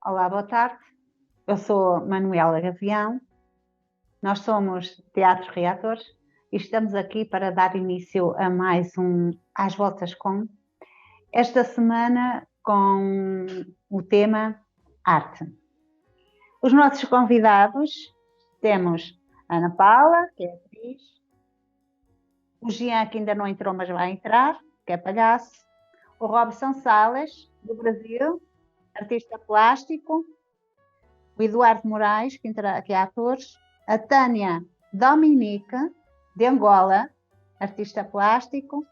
Olá, boa tarde. Eu sou Manuela Gavião, nós somos Teatro Reatores e estamos aqui para dar início a mais um Às Voltas com, esta semana com o tema Arte. Os nossos convidados temos a Ana Paula, que é atriz, o Jean, que ainda não entrou, mas vai entrar, que é palhaço, o Robson Sales, do Brasil, artista plástico, o Eduardo Moraes, que é ator, a Tânia Dominique, de Angola, artista plástico,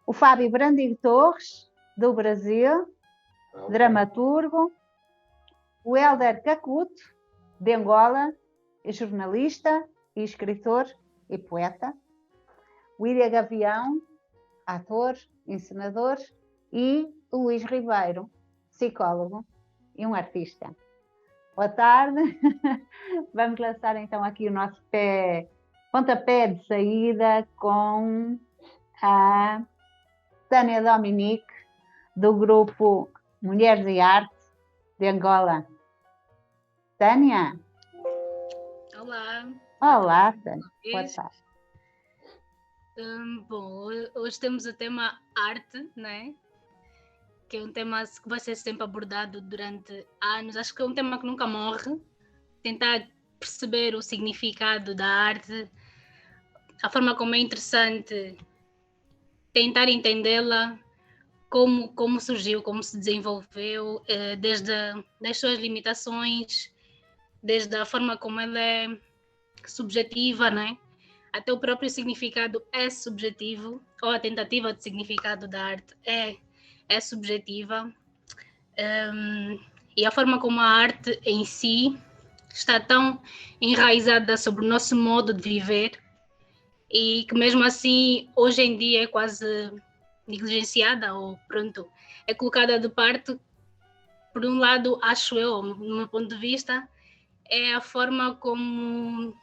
o Fábio Brandigo Torres, do Brasil, dramaturgo, o Hélder Cacuto, de Angola, jornalista e escritor e poeta, o Ilha Gavião, ator, encenador, e o Luís Ribeiro, psicólogo e um artista. Boa tarde. Vamos lançar então aqui o nosso pontapé de saída com a Tânia Dominique, do grupo Mulheres e Arte de Angola. Tânia? Olá. Olá, Tânia. Boa tarde. Bom, hoje temos o tema arte, né? Que é um tema que vai ser sempre abordado durante anos. Acho que é um tema que nunca morre. Tentar perceber o significado da arte, a forma como é interessante, tentar entendê-la, como surgiu, como se desenvolveu, desde as suas limitações, desde a forma como ela é subjetiva, né? Até o próprio significado é subjetivo, ou a tentativa de significado da arte é subjetiva. E a forma como a arte em si está tão enraizada sobre o nosso modo de viver e que mesmo assim hoje em dia é quase negligenciada ou pronto, é colocada de parte. Por um lado, acho eu, no meu ponto de vista, é a forma como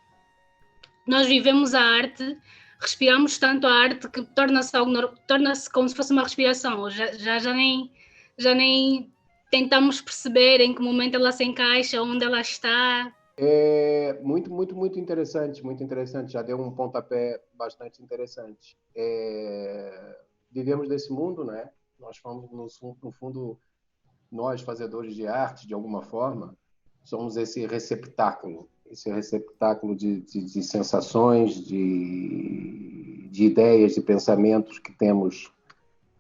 nós vivemos a arte, respiramos tanto a arte que torna-se como se fosse uma respiração. Já nem tentamos perceber em que momento ela se encaixa, onde ela está. É muito interessante, muito interessante. Já deu um pontapé bastante interessante. Vivemos desse mundo, né? Nós fomos, no fundo, nós fazedores de arte, de alguma forma, somos esse receptáculo de sensações, de ideias, de pensamentos que temos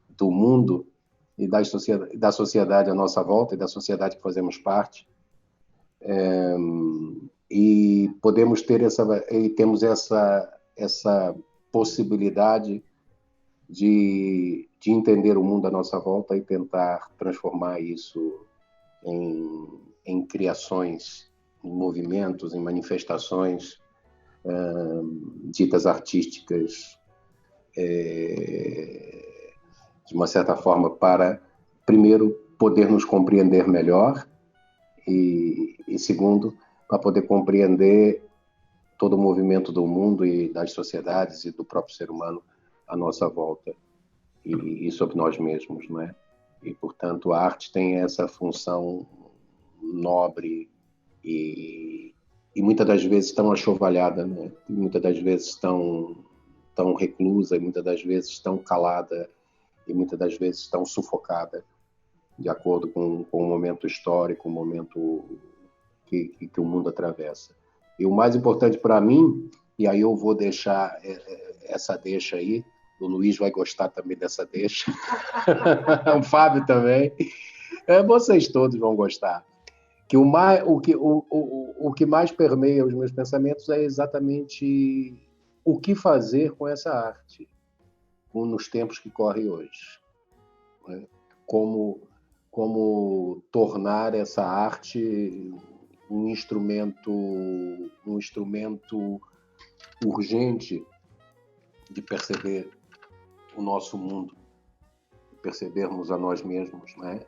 do mundo e da sociedade à nossa volta e da sociedade que fazemos parte. E podemos ter temos essa possibilidade de entender o mundo à nossa volta e tentar transformar isso em criações, em movimentos, em manifestações ditas artísticas, de uma certa forma, para, primeiro, poder nos compreender melhor e segundo, para poder compreender todo o movimento do mundo e das sociedades e do próprio ser humano à nossa volta e sobre nós mesmos, não é? E, portanto, a arte tem essa função nobre e muitas das vezes tão achovalhada, né? E muitas das vezes tão reclusa, e muitas das vezes tão calada, e muitas das vezes tão sufocada, de acordo com o momento histórico, o momento que o mundo atravessa. E o mais importante para mim, e aí eu vou deixar essa deixa aí, o Luís vai gostar também dessa deixa, o Fábio também, vocês todos vão gostar, que o que mais permeia os meus pensamentos é exatamente o que fazer com essa arte nos tempos que correm hoje, né? Como tornar essa arte um instrumento urgente de perceber o nosso mundo, percebermos a nós mesmos, né?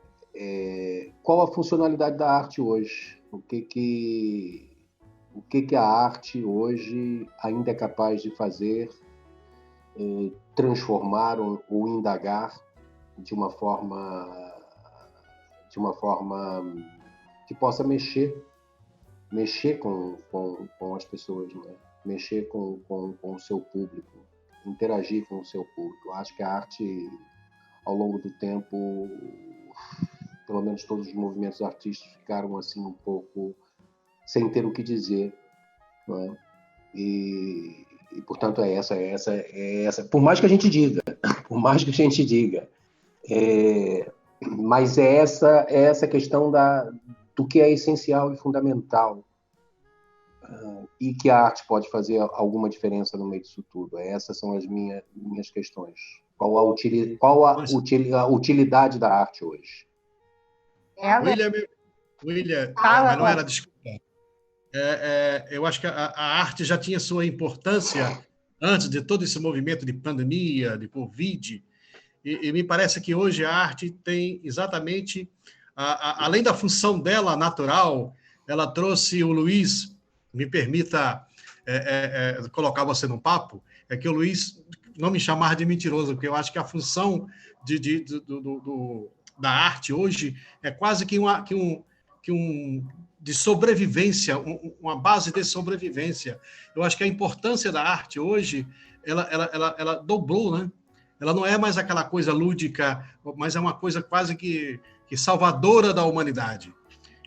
Qual a funcionalidade da arte hoje? O que a arte hoje ainda é capaz de fazer, transformar ou indagar de uma forma que possa mexer com as pessoas, né? Mexer com o seu público, interagir com o seu público. Eu acho que a arte, ao longo do tempo, pelo menos todos os movimentos artísticos ficaram assim um pouco sem ter o que dizer, não é? E portanto é essa. Por mais que a gente diga, mas é essa questão do que é essencial e fundamental, e que a arte pode fazer alguma diferença no meio disso tudo. Essas são as minhas questões. Qual a utilidade da arte hoje? William, mas não era, desculpa. Eu acho que a arte já tinha sua importância antes de todo esse movimento de pandemia, de Covid, e me parece que hoje a arte tem exatamente, além da função dela natural, ela trouxe o Luiz, me permita colocar você no papo, é que o Luiz não me chamar de mentiroso, porque eu acho que a função da arte hoje é quase que de sobrevivência, uma base de sobrevivência. Eu acho que a importância da arte hoje, ela dobrou, né? Ela não é mais aquela coisa lúdica, mas é uma coisa quase que salvadora da humanidade.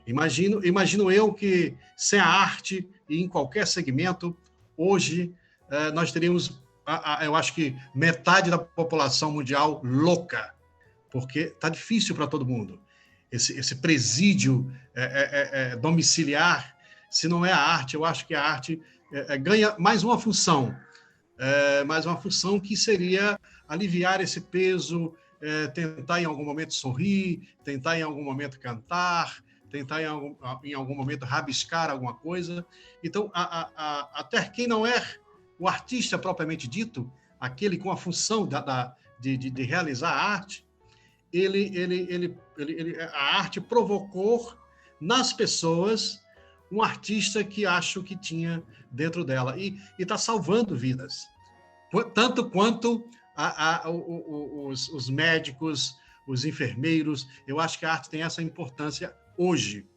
Imagino eu que sem a arte, e em qualquer segmento, hoje nós teríamos, eu acho que metade da população mundial louca, porque está difícil para todo mundo. Esse presídio domiciliar, se não é a arte, eu acho que a arte ganha mais uma função que seria aliviar esse peso, tentar em algum momento sorrir, tentar em algum momento cantar, tentar em algum momento rabiscar alguma coisa. Então, até quem não é o artista propriamente dito, aquele com a função de realizar a arte, a arte provocou nas pessoas um artista que acho que tinha dentro dela e está salvando vidas, tanto quanto os médicos, os enfermeiros. Eu acho que a arte tem essa importância hoje,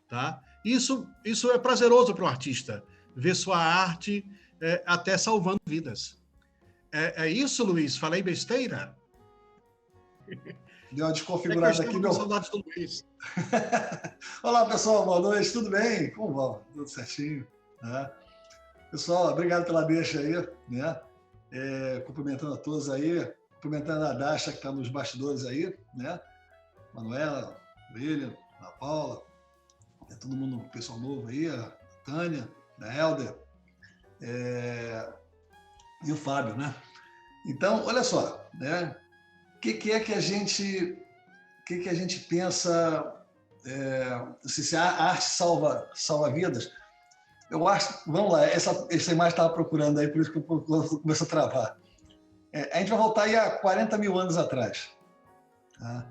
tá? Isso é prazeroso para o artista, ver sua arte até salvando vidas. É isso, Luiz? Falei besteira? Deu uma desconfigurada aqui, meu. Saudades do Luiz. Olá, pessoal, boa noite, tudo bem? Como vão? Tudo certinho, né? Pessoal, obrigado pela deixa aí, né? Cumprimentando a todos aí, cumprimentando a Dasha, que está nos bastidores aí, né? Manuela, William, a Paula, todo mundo, pessoal novo aí, a Tânia, a Helder, e o Fábio, né? Então, olha só, né? O que é que a gente pensa, se a arte salva vidas? Eu acho, vamos lá, essa imagem estava procurando aí, por isso que eu começo a travar. A gente vai voltar aí a 40 mil anos atrás. Tá?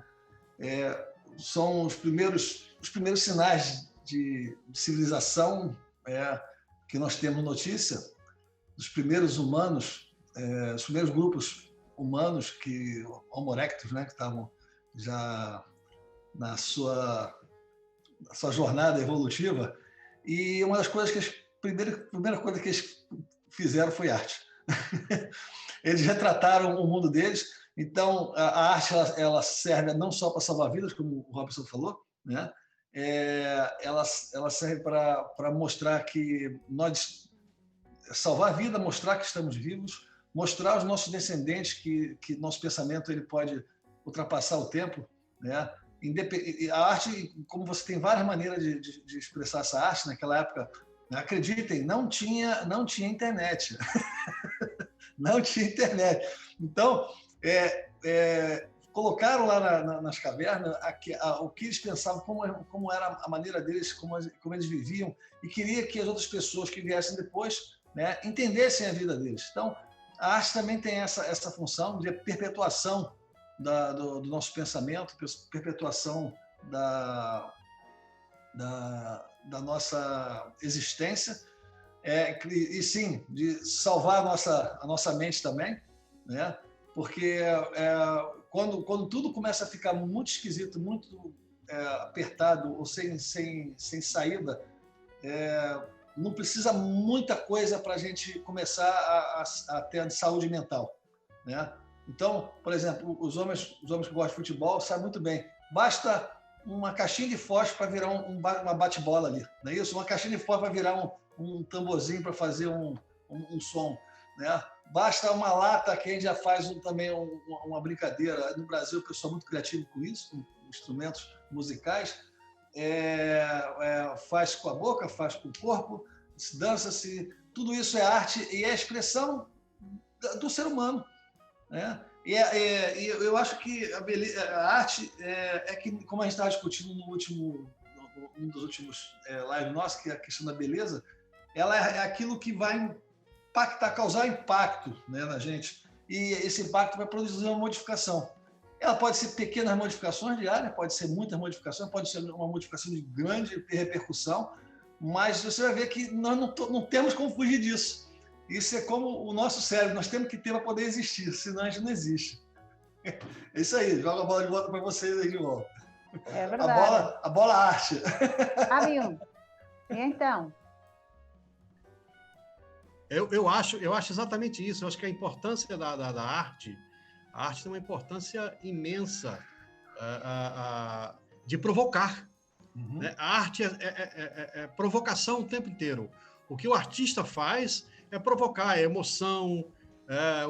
São os primeiros sinais de civilização que nós temos notícia, dos primeiros humanos, os primeiros grupos humanos, Homo erectus, né, que estavam já na sua jornada evolutiva, e uma das coisas primeira coisa que eles fizeram foi arte. Eles retrataram o mundo deles. Então a arte ela serve não só para salvar vidas, como o Robson falou, né? Ela serve para mostrar que nós salvar a vida, mostrar que estamos vivos, mostrar aos nossos descendentes que nosso pensamento ele pode ultrapassar o tempo, né? A arte, como você tem várias maneiras de expressar essa arte naquela época, né? Acreditem, não tinha internet. Não tinha internet. Então, colocaram lá nas cavernas o que eles pensavam, como era a maneira deles, como eles viviam, e queria que as outras pessoas que viessem depois, né, entendessem a vida deles. Então, a arte também tem essa função de perpetuação do nosso pensamento, perpetuação da nossa existência, e sim, de salvar a nossa mente também, né? Porque quando tudo começa a ficar muito esquisito, muito apertado ou sem saída, não precisa muita coisa para a gente começar a ter saúde mental, né? Então, por exemplo, os homens que gostam de futebol sabem muito bem, basta uma caixinha de fósforo para virar uma bate-bola ali, não é isso? Uma caixinha de fósforo para virar um tamborzinho para fazer um som, né? Basta uma lata, que a gente já faz também uma brincadeira. No Brasil, o pessoal é muito criativo com isso, com instrumentos musicais. Faz com a boca, faz com o corpo, dança-se. Tudo isso é arte e é a expressão do ser humano, né? E eu acho que a arte é que, como a gente estava discutindo num dos últimos lives nossos, que é a questão da beleza, ela é aquilo que vai causar impacto, né, na gente. E esse impacto vai produzir uma modificação. Ela pode ser pequenas modificações diárias, pode ser muitas modificações, pode ser uma modificação de grande repercussão, mas você vai ver que nós não temos como fugir disso. Isso é como o nosso cérebro, nós temos que ter para poder existir, senão a gente não existe. É isso aí, joga a bola de volta para vocês aí de volta. É verdade. A bola arte. Fábio, e então? Eu acho exatamente isso. Eu acho que a importância da arte, a arte tem uma importância imensa de provocar. Uhum. Né? A arte é provocação o tempo inteiro. O que o artista faz é provocar, é emoção,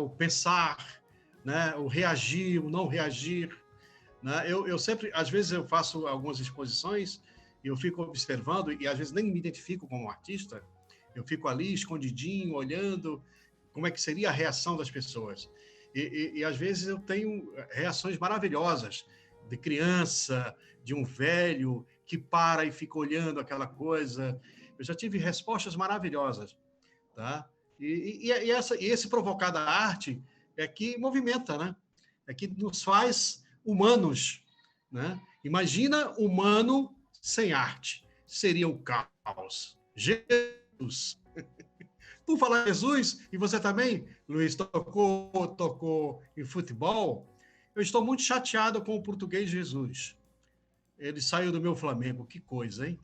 o pensar, né? O reagir, o não reagir. Né? Eu sempre, às vezes eu faço algumas exposições e eu fico observando e às vezes nem me identifico como artista. Eu fico ali escondidinho, olhando como é que seria a reação das pessoas. E às vezes eu tenho reações maravilhosas de criança, de um velho que para e fica olhando aquela coisa. Eu já tive respostas maravilhosas, tá? E esse provocar da arte é que movimenta, né? É que nos faz humanos, né? Imagina humano sem arte. Seria o caos. Jesus. Por falar em Jesus, e você também, Luiz, tocou em futebol, eu estou muito chateado com o português Jesus. Ele saiu do meu Flamengo, que coisa, hein?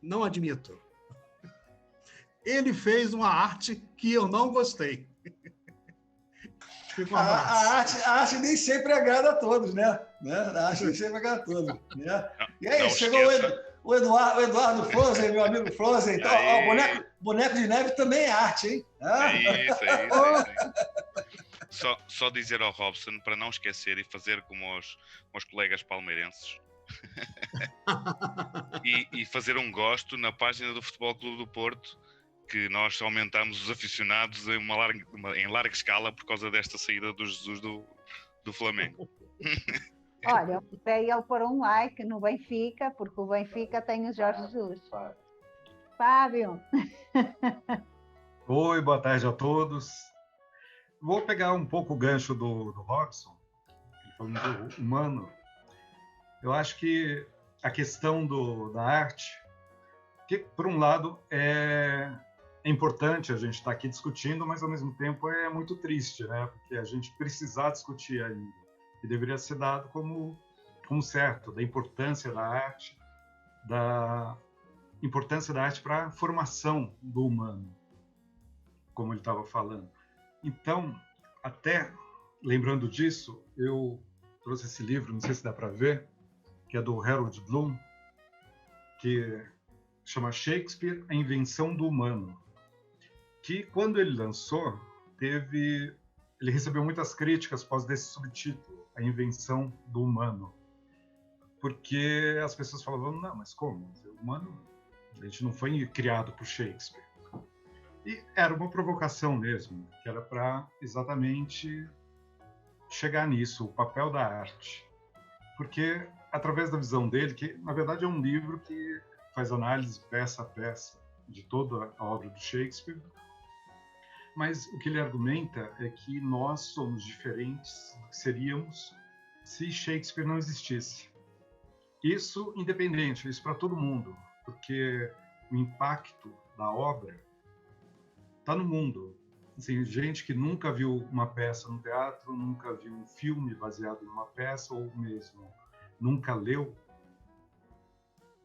Não admito. Ele fez uma arte que eu não gostei. Fica um abraço. A arte nem sempre agrada a todos, né? A arte nem sempre agrada a todos. Né? E aí, chegou o Eduardo Frozen, meu amigo Frozen. Então, boneco de neve também é arte, hein? É isso. Só dizer ao Robson para não esquecer e fazer como os colegas palmeirenses e fazer um gosto na página do Futebol Clube do Porto, que nós aumentamos os aficionados em larga escala por causa desta saída do Jesus do Flamengo. Olha, eu pedi ele pôr um like no Benfica, porque o Benfica tem o Jorge Jesus. Fábio. Oi, boa tarde a todos. Vou pegar um pouco o gancho do Robson, falando do humano. Eu acho que a questão da arte, que por um lado é importante a gente estar aqui discutindo, mas ao mesmo tempo é muito triste, né? Porque a gente precisar discutir ainda. E deveria ser dado como certo, da importância da arte para a formação do humano, como ele estava falando. Então, até lembrando disso, eu trouxe esse livro, não sei se dá para ver, que é do Harold Bloom, que chama Shakespeare, A Invenção do Humano, que quando ele lançou, ele recebeu muitas críticas após desse subtítulo, A Invenção do Humano, porque as pessoas falavam, não, mas como? O humano, a gente não foi criado por Shakespeare. E era uma provocação mesmo, que era para exatamente chegar nisso, o papel da arte. Porque, através da visão dele, que na verdade é um livro que faz análise peça a peça de toda a obra do Shakespeare, mas o que ele argumenta é que nós somos diferentes do que seríamos se Shakespeare não existisse. Isso independente, isso para todo mundo, porque o impacto da obra está no mundo. Assim, gente que nunca viu uma peça no teatro, nunca viu um filme baseado numa peça, ou mesmo nunca leu,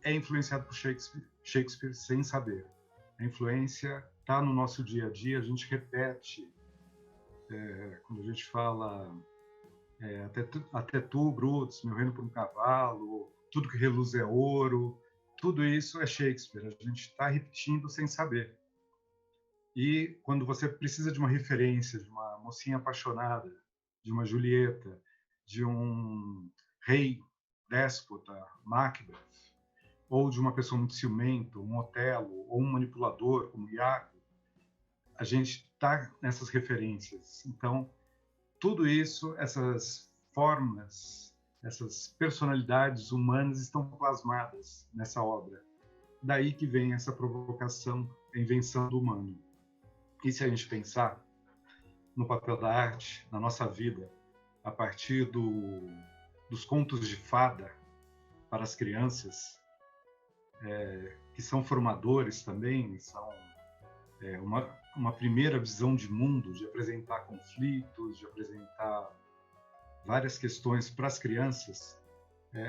é influenciado por Shakespeare sem saber. A influência está no nosso dia a dia, a gente repete. Quando a gente fala até tu, Brutus, meu reino por um cavalo, tudo que reluz é ouro, tudo isso é Shakespeare. A gente está repetindo sem saber. E quando você precisa de uma referência, de uma mocinha apaixonada, de uma Julieta, de um rei déspota, Macbeth, ou de uma pessoa muito ciumenta, um Otelo, ou um manipulador, como Iago, a gente está nessas referências. Então, tudo isso, essas formas, essas personalidades humanas estão plasmadas nessa obra. Daí que vem essa provocação, a invenção do humano. E se a gente pensar no papel da arte, na nossa vida, a partir dos contos de fada para as crianças, que são formadores também, são uma primeira visão de mundo, de apresentar conflitos, de apresentar várias questões para as crianças,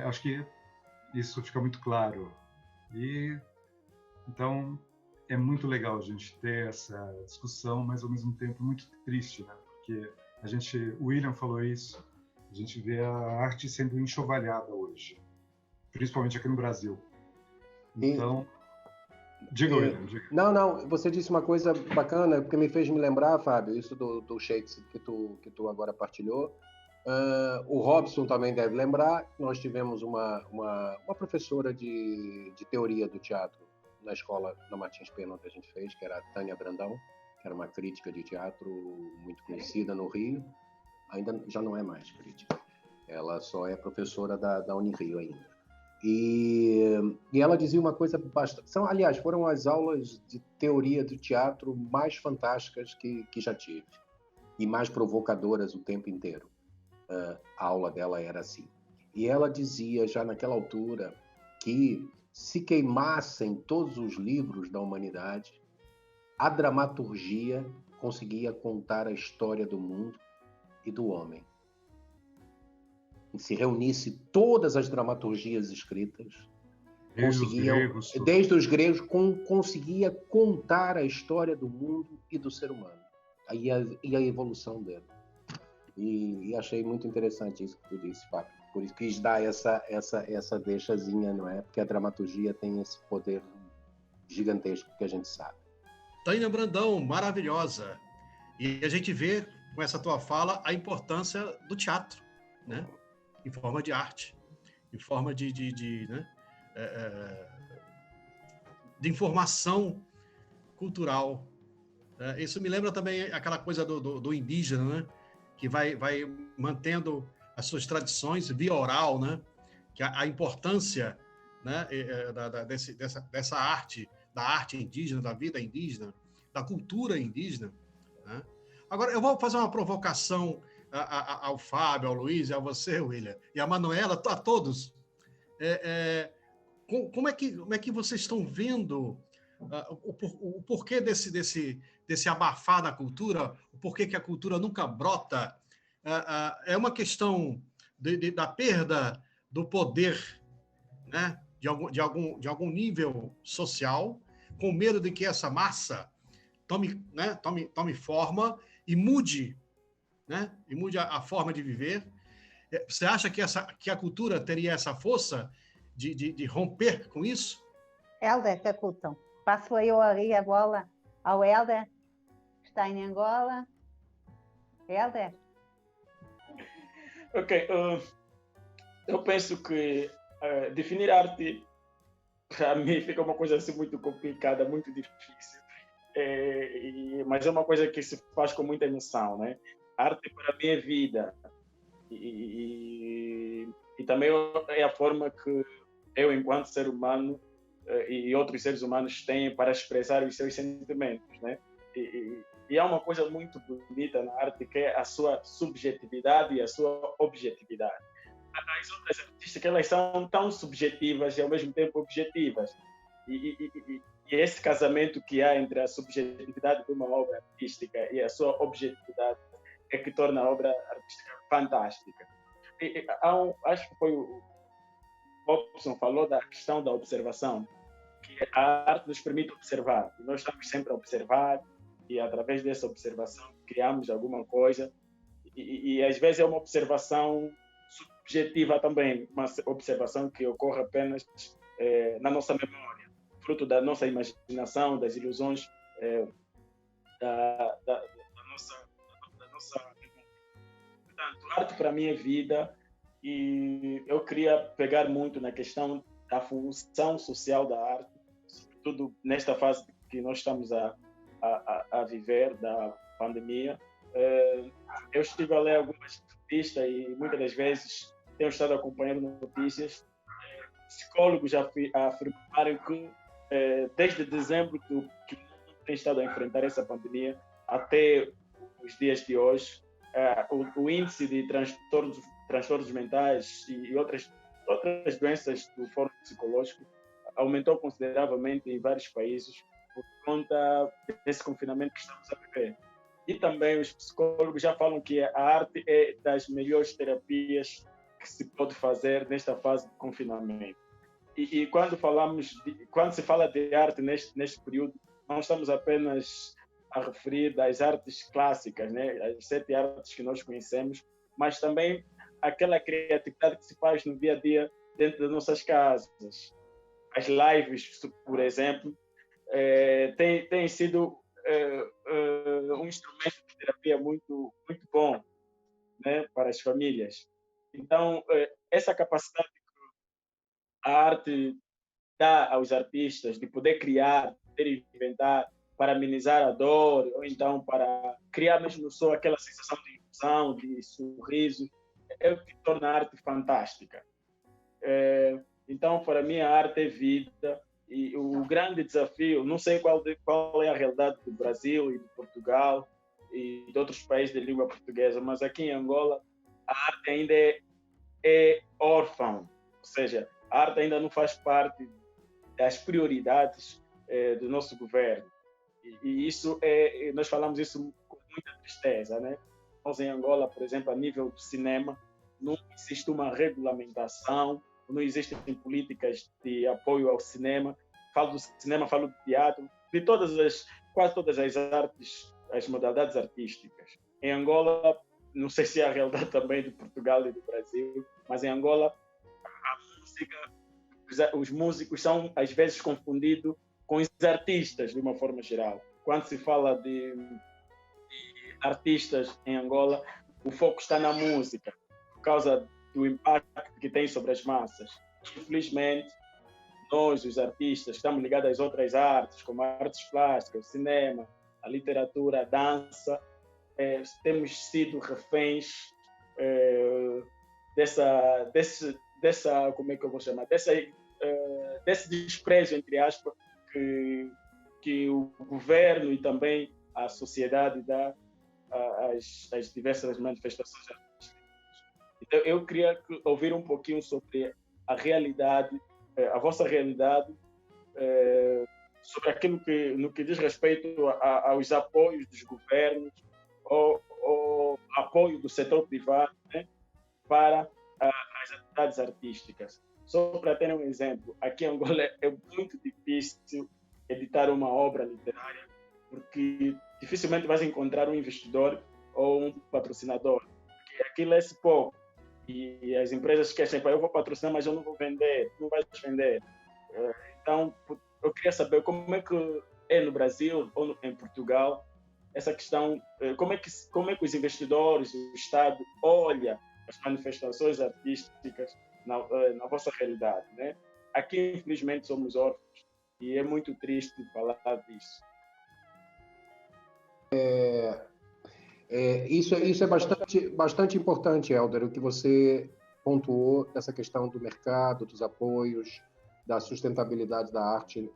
acho que isso fica muito claro. E então é muito legal a gente ter essa discussão, mas ao mesmo tempo muito triste, né? Porque o William falou isso, a gente vê a arte sendo enxovalhada hoje, principalmente aqui no Brasil. Então, diga, William. Diga. Não, você disse uma coisa bacana, porque me fez me lembrar, Fábio, isso do Shakespeare que tu agora partilhou. O Robson também deve lembrar, nós tivemos uma professora de teoria do teatro na escola da Martins Pena que a gente fez, que era a Tânia Brandão, que era uma crítica de teatro muito conhecida no Rio, ainda já não é mais crítica, ela só é professora da Unirio ainda. E ela dizia uma coisa bastante... Aliás, foram as aulas de teoria do teatro mais fantásticas que já tive e mais provocadoras o tempo inteiro. A aula dela era assim. E ela dizia, já naquela altura, que se queimassem todos os livros da humanidade, a dramaturgia conseguia contar a história do mundo e do homem. E se reunisse todas as dramaturgias escritas, desde os gregos, conseguia contar a história do mundo e do ser humano e a evolução dele. E achei muito interessante isso que tu disse, Fábio. Por isso quis dar essa deixazinha, não é? Porque a dramaturgia tem esse poder gigantesco que a gente sabe. Tânia Brandão, maravilhosa. E a gente vê, com essa tua fala, a importância do teatro, né? Em forma de arte, em forma de informação cultural. Isso me lembra também aquela coisa do indígena, né? Que vai mantendo as suas tradições via oral, né? Que a importância, né? Dessa arte, da arte indígena, da vida indígena, da cultura indígena, né? Agora, eu vou fazer uma provocação ao Fábio, ao Luiz, a você, William, e a Manuela, a todos. Como é que vocês estão vendo o porquê desse abafar da cultura, o porquê que a cultura nunca brota? É uma questão da perda do poder, né, de algum nível social, com medo de que essa massa tome forma e mude, né, e mude a forma de viver. Você acha que a cultura teria essa força de romper com isso? Helder Cacuton, passo eu aí a bola ao Helder, que está em Angola. Helder? Ok, eu penso que definir arte, para mim, fica uma coisa assim muito complicada, muito difícil. Mas é uma coisa que se faz com muita emoção, né? A arte para mim é vida. E também é a forma que eu, enquanto ser humano, e outros seres humanos têm para expressar os seus sentimentos, né? E há uma coisa muito bonita na arte, que é a sua subjetividade e a sua objetividade. As outras artísticas, elas são tão subjetivas e ao mesmo tempo objetivas. E esse casamento que há entre a subjetividade de uma obra artística e a sua objetividade é que torna a obra artística fantástica. Acho que foi Robson falou da questão da observação, que a arte nos permite observar. E nós estamos sempre a observar, e através dessa observação criamos alguma coisa. E às vezes é uma observação subjetiva também, uma observação que ocorre apenas na nossa memória, fruto da nossa imaginação, das ilusões da nossa. Portanto, arte para mim é vida, e eu queria pegar muito na questão da função social da arte, sobretudo nesta fase que nós estamos a viver da pandemia. Eu estive a ler algumas revistas e muitas das vezes tenho estado acompanhando notícias. Psicólogos já afirmaram que desde dezembro que o mundo tem estado a enfrentar essa pandemia até os dias de hoje, o índice de transtornos mentais e outras doenças do foro psicológico aumentou consideravelmente em vários países por conta desse confinamento que estamos a viver. E também os psicólogos já falam que a arte é das melhores terapias que se pode fazer nesta fase de confinamento. E quando se fala de arte neste período, não estamos apenas a referir das artes clássicas, né? As 7 artes que nós conhecemos, mas também aquela criatividade que se faz no dia a dia dentro das nossas casas. As lives, por exemplo, têm sido um instrumento de terapia muito, muito bom, né, para as famílias. Então, essa capacidade que a arte dá aos artistas de poder criar, de poder inventar para amenizar a dor, ou então para criar mesmo só aquela sensação de ilusão, de sorriso, é o que torna a arte fantástica. Então, para mim, a arte é vida. E o grande desafio, não sei qual é a realidade do Brasil e de Portugal e de outros países de língua portuguesa, mas aqui em Angola a arte ainda é órfã, ou seja, a arte ainda não faz parte das prioridades do nosso governo. E isso nós falamos isso com muita tristeza, né? Nós em Angola, por exemplo, a nível do cinema, não existe uma regulamentação, não existem políticas de apoio ao cinema. Falo do cinema, falo do teatro, de quase todas as artes, as modalidades artísticas. Em Angola, não sei se é a realidade também de Portugal e do Brasil, mas em Angola a música, os músicos são às vezes confundidos com os artistas de uma forma geral. Quando se fala de artistas em Angola, o foco está na música, por causa do impacto que tem sobre as massas. Infelizmente, nós, os artistas, estamos ligados às outras artes, como artes plásticas, o cinema, a literatura, a dança, temos sido reféns dessa, como é que eu vou chamar, desse desprezo, entre aspas, que o governo e também a sociedade dá às diversas manifestações artísticas. Então, eu queria ouvir um pouquinho sobre a realidade, a vossa realidade, sobre aquilo no que diz respeito aos apoios dos governos ou apoio do setor privado, né, para as atividades artísticas. Só para ter um exemplo, aqui em Angola é muito difícil editar uma obra literária, porque dificilmente vais encontrar um investidor ou um patrocinador, porque aquilo é pouco. E as empresas querem, eu vou patrocinar, mas eu não vou vender, não vais vender. Então, eu queria saber como é que é no Brasil ou em Portugal essa questão, como é que os investidores, o Estado olha as manifestações artísticas na vossa realidade, né? Aqui, infelizmente, somos órfãos e é muito triste falar disso. Isso é bastante importante, Helder, o que você pontuou dessa questão do mercado, dos apoios, da sustentabilidade da arte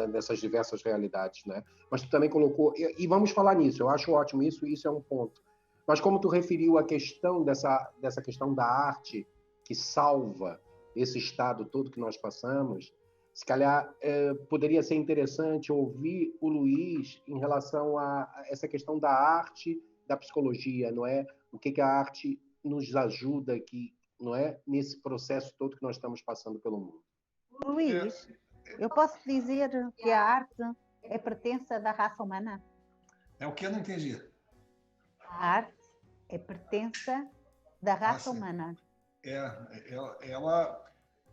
nessas diversas realidades, né? Mas tu também colocou, e vamos falar nisso, eu acho ótimo, isso é um ponto. Mas como tu referiu a questão dessa questão da arte que salva esse estado todo que nós passamos, se calhar poderia ser interessante ouvir o Luiz em relação a essa questão da arte, da psicologia, não é? O que a arte nos ajuda, que não é? Nesse processo todo que nós estamos passando pelo mundo. Luís, eu posso dizer que a arte é pertença da raça humana? É o que eu não entendi. A arte é pertença da raça humana.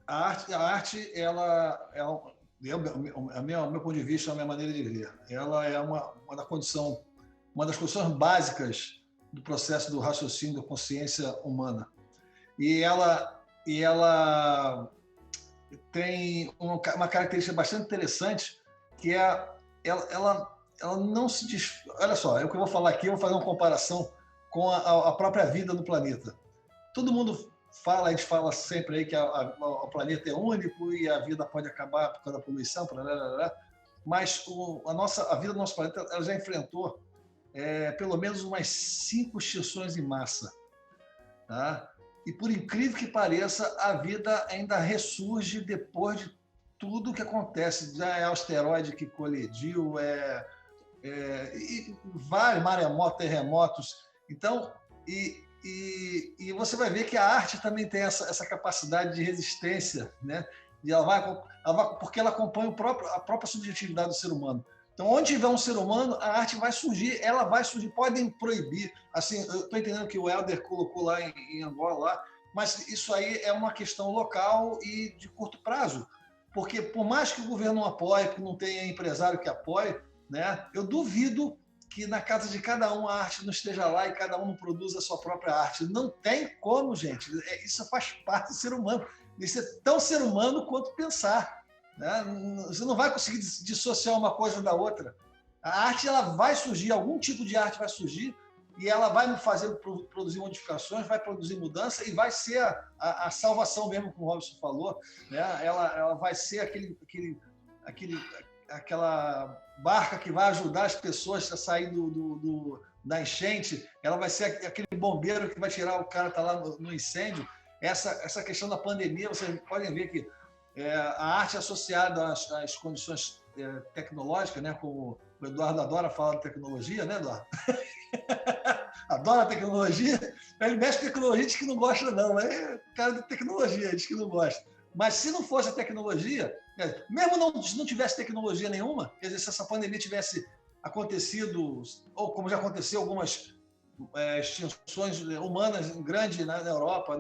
A arte, ela é o meu ponto de vista, a minha maneira de ver. Ela é uma das condições básicas do processo do raciocínio da consciência humana. E ela tem uma característica bastante interessante, que é ela não se diz. Olha só, o que eu vou falar aqui, eu vou fazer uma comparação com a própria vida no planeta. Todo mundo a gente fala sempre aí que o planeta é único e a vida pode acabar por causa da poluição, mas a vida do nosso planeta ela já enfrentou pelo menos umas 5 extinções em massa. Tá? E por incrível que pareça, a vida ainda ressurge depois de tudo que acontece. Já é asteroide que colidiu, e vários maremotos, terremotos. Então, e você vai ver que a arte também tem essa capacidade de resistência, né? E porque ela acompanha a própria subjetividade do ser humano. Então, onde tiver um ser humano, a arte vai surgir, ela vai surgir. Podem proibir. Assim, eu estou entendendo que o Helder colocou lá em Angola, mas isso aí é uma questão local e de curto prazo. Porque, por mais que o governo não apoie, que não tenha empresário que apoie, né, eu duvido que na casa de cada um a arte não esteja lá e cada um não produza a sua própria arte. Não tem como, gente. Isso faz parte do ser humano. Isso é tão ser humano quanto pensar. Né? Você não vai conseguir dissociar uma coisa da outra. A arte ela vai surgir, algum tipo de arte vai surgir e ela vai fazer produzir modificações, vai produzir mudança e vai ser a salvação mesmo, como o Robson falou. Né? Ela vai ser aquela barca que vai ajudar as pessoas a sair da enchente, ela vai ser aquele bombeiro que vai tirar o cara que está lá no incêndio. Essa questão da pandemia, vocês podem ver que a arte associada às condições tecnológicas, né, como o Eduardo adora falar de tecnologia, né, Eduardo? Adora tecnologia. Ele mexe com tecnologia e diz que não gosta, não. É cara de tecnologia, diz que não gosta. Mas se não fosse a tecnologia, mesmo se não tivesse tecnologia nenhuma, quer dizer, se essa pandemia tivesse acontecido, ou como já aconteceu algumas extinções humanas grandes na Europa,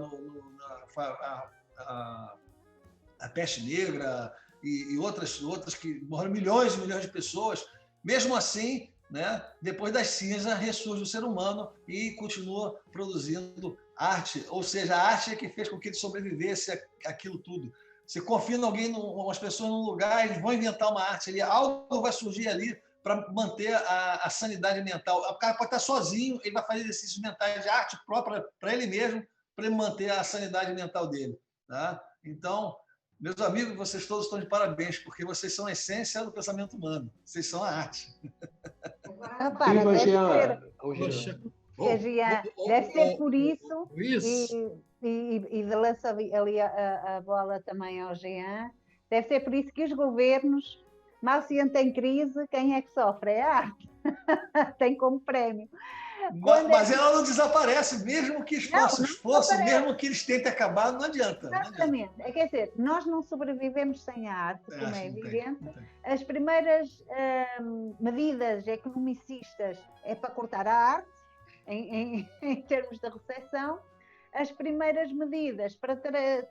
a peste negra e outras que morreram milhões e milhões de pessoas, mesmo assim, né, depois das cinzas ressurge o ser humano e continua produzindo arte, ou seja, a arte é que fez com que ele sobrevivesse àquilo tudo. Você confina umas pessoas num lugar, eles vão inventar uma arte ali, algo vai surgir ali para manter a sanidade mental. O cara pode estar sozinho, ele vai fazer exercícios mentais de arte própria para ele mesmo, para ele manter a sanidade mental dele. Tá? Então, meus amigos, vocês todos estão de parabéns, porque vocês são a essência do pensamento humano. Vocês são a arte. Viva, Jean! Deve ser por isso, e lança ali a bola também ao Jean, deve ser por isso que os governos, mal se entram em crise, quem é que sofre? É a arte. Tem como prémio. Mas ela não desaparece, mesmo que façam esforço, mesmo que eles tentem acabar, não adianta. Exatamente. Quer dizer, nós não sobrevivemos sem a arte, como é evidente. As primeiras medidas economicistas é para cortar a arte, em termos de recessão. As primeiras medidas para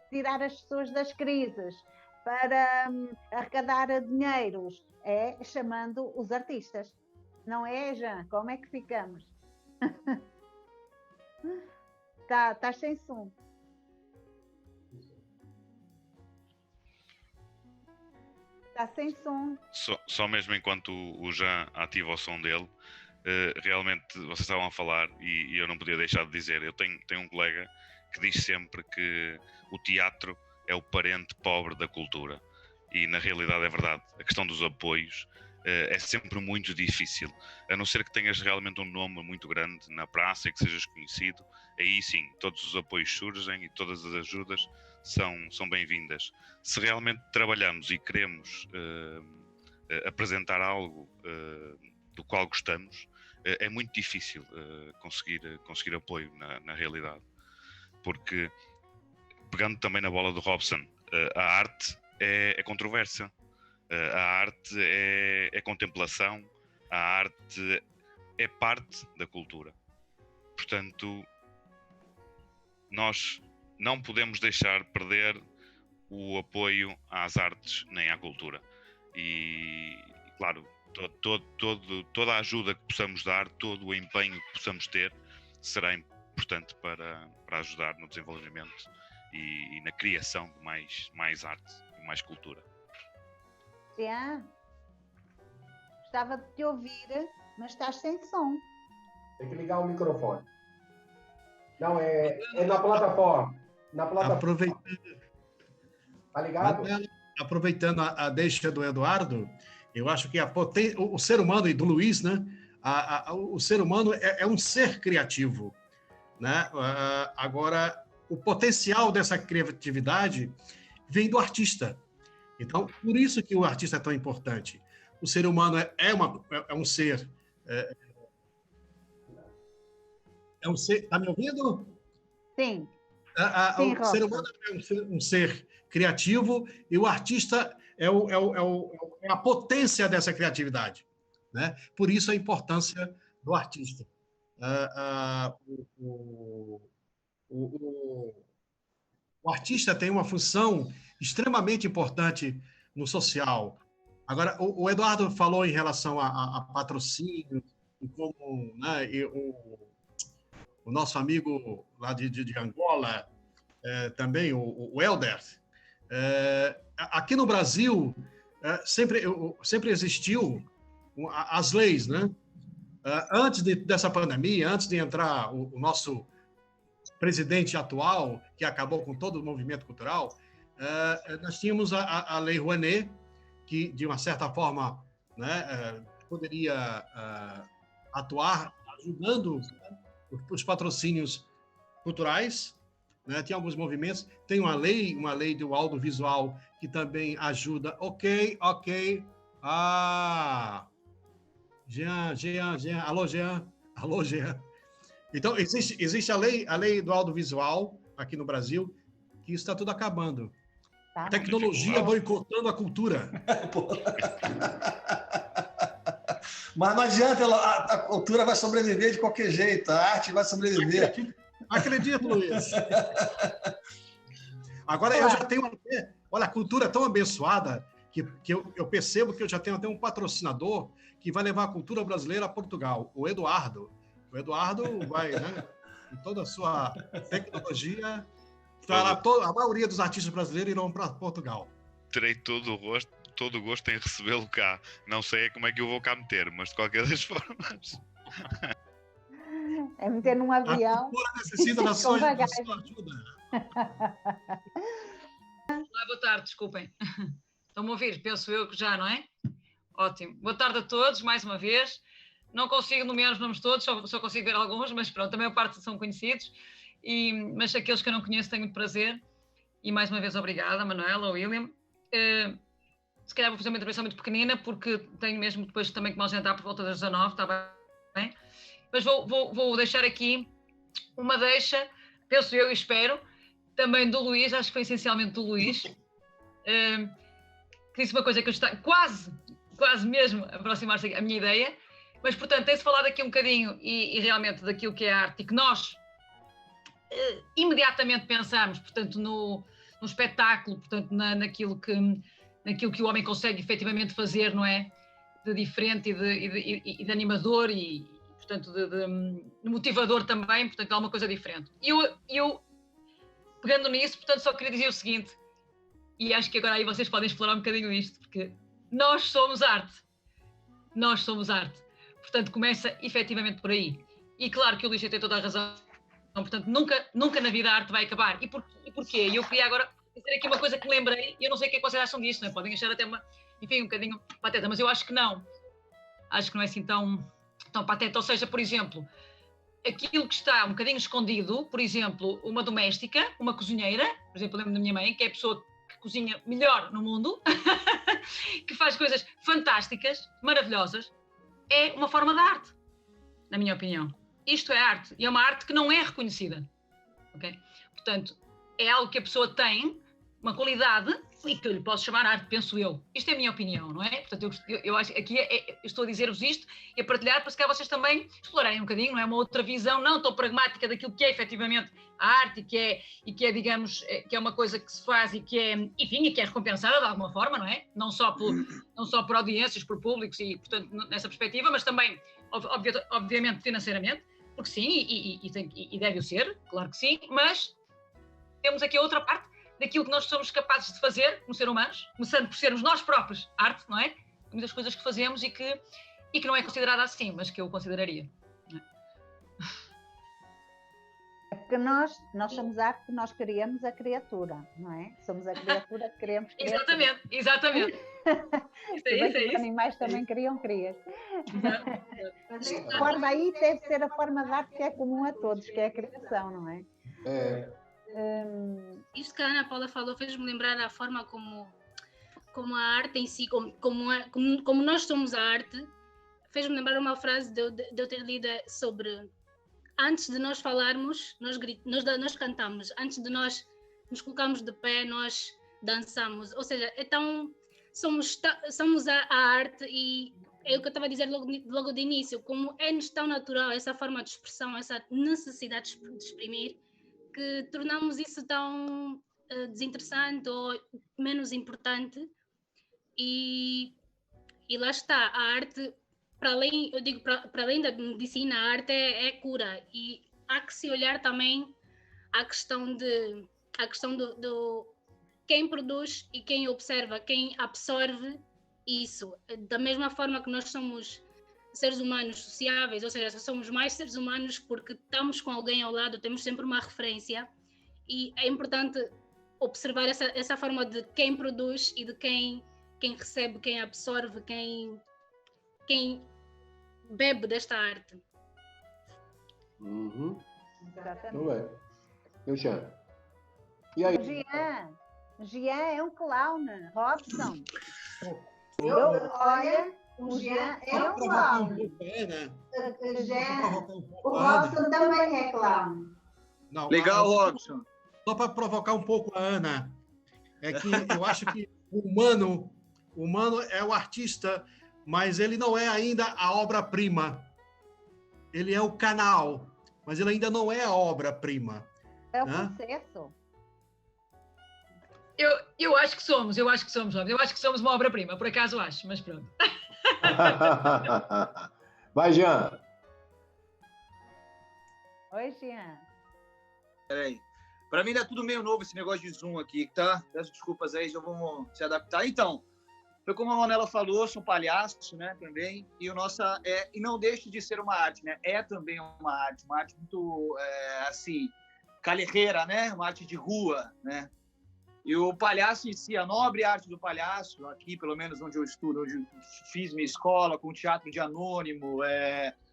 tirar as pessoas das crises, para arrecadar dinheiros, é chamando os artistas. Não é, Jean? Como é que ficamos? Tá sem som. Está sem som. Só mesmo enquanto o Jean ativa o som dele, realmente vocês estavam a falar e eu não podia deixar de dizer, eu tenho um colega que diz sempre que o teatro é o parente pobre da cultura e na realidade é verdade, a questão dos apoios é sempre muito difícil, a não ser que tenhas realmente um nome muito grande na praça e que sejas conhecido, aí sim, todos os apoios surgem e todas as ajudas são bem-vindas. Se realmente trabalhamos e queremos apresentar algo do qual gostamos, é muito difícil conseguir apoio na realidade, porque pegando também na bola do Robson, a arte é controversa, a arte é contemplação, a arte é parte da cultura. Portanto, nós não podemos deixar perder o apoio às artes nem à cultura. E, claro, toda a ajuda que possamos dar, todo o empenho que possamos ter, será importante para ajudar no desenvolvimento e na criação de mais arte e mais cultura. Jean, gostava de te ouvir, mas estás sem som. Tem que ligar o microfone. Não, é na plataforma. Tá ligado? Aproveitando a deixa do Eduardo, eu acho que o ser humano, e do Luiz, né? O ser humano é um ser criativo, né? Agora, o potencial dessa criatividade vem do artista. Então, por isso que o artista é tão importante. O ser humano é um ser... É um ser... Está me ouvindo? Sim. O ser humano é um ser criativo e o artista é a potência dessa criatividade, né? Por isso a importância do artista. O artista tem uma função extremamente importante no social. Agora, o Eduardo falou em relação a patrocínio e como, né, o nosso amigo lá de Angola, também, o Helder, aqui no Brasil, sempre existiu as leis, né? Antes dessa pandemia, antes de entrar o nosso presidente atual, que acabou com todo o movimento cultural, nós tínhamos a Lei Rouanet, que, de uma certa forma, né, poderia atuar ajudando, né, os patrocínios culturais, né? Tem alguns movimentos, tem uma lei do audiovisual que também ajuda. Ok. Jean. Alô, Jean. Então, existe a lei do audiovisual aqui no Brasil, que isso está tudo acabando. Tá. Tecnologia boicotando a cultura. Mas não adianta, a cultura vai sobreviver de qualquer jeito, a arte vai sobreviver. Acredito, Luiz. Agora eu já tenho... Olha, a cultura é tão abençoada que eu percebo que eu já tenho até um patrocinador que vai levar a cultura brasileira a Portugal, o Eduardo. O Eduardo vai, né, com toda a sua tecnologia, a maioria dos artistas brasileiros irão para Portugal. Terei todo o gosto em recebê-lo cá. Não sei como é que eu vou cá meter, mas de qualquer das formas. É meter num avião. A cultura necessita da sua ajuda. Boa tarde, desculpem. Estão-me a ouvir? Penso eu que já, não é? Ótimo. Boa tarde a todos, mais uma vez. Não consigo nomear os nomes todos, só consigo ver alguns, mas pronto, a maior parte são conhecidos. Mas aqueles que eu não conheço tenho muito prazer. E mais uma vez, obrigada, Manuela, William. Se calhar vou fazer uma intervenção muito pequenina, porque tenho mesmo depois também que me ausentar por volta das 19, está bem? Mas vou deixar aqui uma deixa, penso eu e espero, também do Luís, acho que foi essencialmente do Luís, que disse uma coisa que eu está quase mesmo a aproximar-se a minha ideia, mas portanto tem-se falado aqui um bocadinho e realmente daquilo que é a arte e que nós imediatamente pensamos, portanto no espetáculo, portanto naquilo que o homem consegue efetivamente fazer, não é? De diferente e de animador e portanto de motivador também, portanto é uma coisa diferente. Eu pegando nisso, portanto só queria dizer o seguinte, e acho que agora aí vocês podem explorar um bocadinho isto, porque nós somos arte, portanto começa efetivamente por aí. E claro que o Luís tem toda a razão, portanto nunca na vida a arte vai acabar. E porquê? Eu queria agora dizer aqui uma coisa que me lembrei, e eu não sei o que é que vocês acham disto, não é? Podem achar até um bocadinho pateta, mas eu acho que não é assim tão pateta. Ou seja, por exemplo, aquilo que está um bocadinho escondido, por exemplo, uma doméstica, uma cozinheira, por exemplo, lembro da minha mãe, que é a pessoa que cozinha melhor no mundo, que faz coisas fantásticas, maravilhosas, é uma forma de arte, na minha opinião. Isto é arte, e é uma arte que não é reconhecida, ok? Portanto, é algo que a pessoa tem, uma qualidade, e que eu lhe posso chamar arte, penso eu. Isto é a minha opinião, não é? Portanto, eu acho que aqui eu estou a dizer-vos isto e a partilhar para se calhar vocês também explorarem um bocadinho, não é? Uma outra visão não tão pragmática daquilo que é efetivamente a arte e que é, digamos, que é uma coisa que se faz e que é, enfim, e que é recompensada de alguma forma, não é? Não só por audiências, por públicos e, portanto, nessa perspectiva, mas também, obviamente, financeiramente, porque sim, e deve o ser, claro que sim, mas temos aqui a outra parte daquilo que nós somos capazes de fazer como seres humanos, começando por sermos nós próprios arte, não é? Muitas coisas que fazemos e que não é considerada assim, mas que eu consideraria. É porque nós somos arte que nós criamos a criatura, não é? Somos a criatura que queremos criatura. Exatamente. Isso é os isso. animais também criam crias. Mas a forma aí deve ser a forma de arte que é comum a todos, que é a criação, não é? Isto que a Ana Paula falou fez-me lembrar a forma como a arte em si, como nós somos a arte, fez-me lembrar uma frase de eu ter lido sobre antes de nós falarmos, nós cantamos, antes de nós nos colocarmos de pé, nós dançamos, ou seja, então somos a arte e é o que eu estava a dizer logo de início, como é-nos tão natural essa forma de expressão, essa necessidade de exprimir, que tornamos isso tão desinteressante ou menos importante e lá está, a arte, para além, eu digo, para além da medicina, a arte é cura e há que se olhar também à questão do quem produz e quem observa, quem absorve isso, da mesma forma que nós somos seres humanos sociáveis, ou seja, somos mais seres humanos porque estamos com alguém ao lado, temos sempre uma referência e é importante observar essa forma de quem produz e de quem recebe, quem absorve, quem bebe desta arte. Exatamente. E o Jean? E aí? O Jean é um clown, Robson. Olha, o Jean é um clown. O Robson também é clown. Não, legal, Robson. Só para provocar um pouco a Ana, é que eu acho que o humano é o artista, mas ele não é ainda a obra-prima. Ele é o canal, mas ele ainda não é a obra-prima. É o processo. Eu acho que somos, Robson. Eu acho que somos uma obra-prima, por acaso acho, mas pronto. Vai, Jean. Oi, Jean. Peraí. Para mim ainda é tudo meio novo esse negócio de Zoom aqui, tá? Peço desculpas aí, já vamos se adaptar. Então, foi como a Manela falou, sou um palhaço, né, também, e o nossa e não deixe de ser uma arte, né? É também uma arte muito, assim, callejeira, né? Uma arte de rua, né? E o palhaço em si, a nobre arte do palhaço, aqui, pelo menos onde eu estudo, onde eu fiz minha escola, com o Teatro de Anônimo,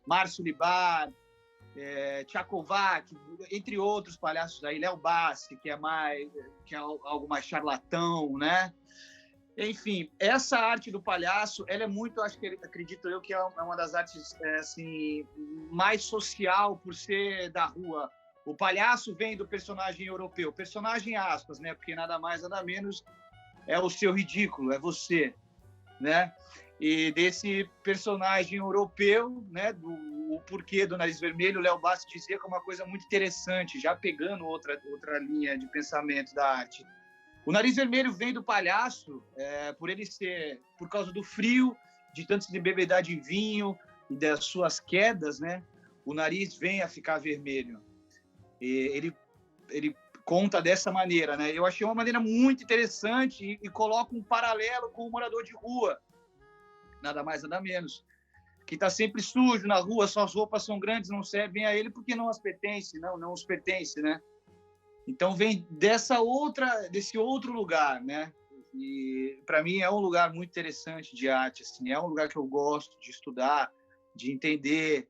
Márcio Libar, Tchakovac, entre outros palhaços aí, Léo Bassi, que é algo mais charlatão, né? Enfim, essa arte do palhaço, ela é muito, acredito eu, que é uma das artes assim, mais social por ser da rua. O palhaço vem do personagem europeu, personagem aspas, né? Porque nada mais, nada menos é o seu ridículo, é você, né? E desse personagem europeu, né? O porquê do Nariz Vermelho, o Léo Bassi dizia que é uma coisa muito interessante, já pegando outra linha de pensamento da arte. O Nariz Vermelho vem do palhaço, por causa do frio, de tanto se embebedar de vinho e das suas quedas, né? O nariz vem a ficar vermelho. E ele conta dessa maneira, né? Eu achei uma maneira muito interessante e coloca um paralelo com o morador de rua, nada mais, nada menos, que está sempre sujo na rua, suas roupas são grandes, não servem a ele porque não os pertence, não os pertence, né? Então vem desse outro lugar, né? E para mim é um lugar muito interessante de arte, assim, é um lugar que eu gosto de estudar, de entender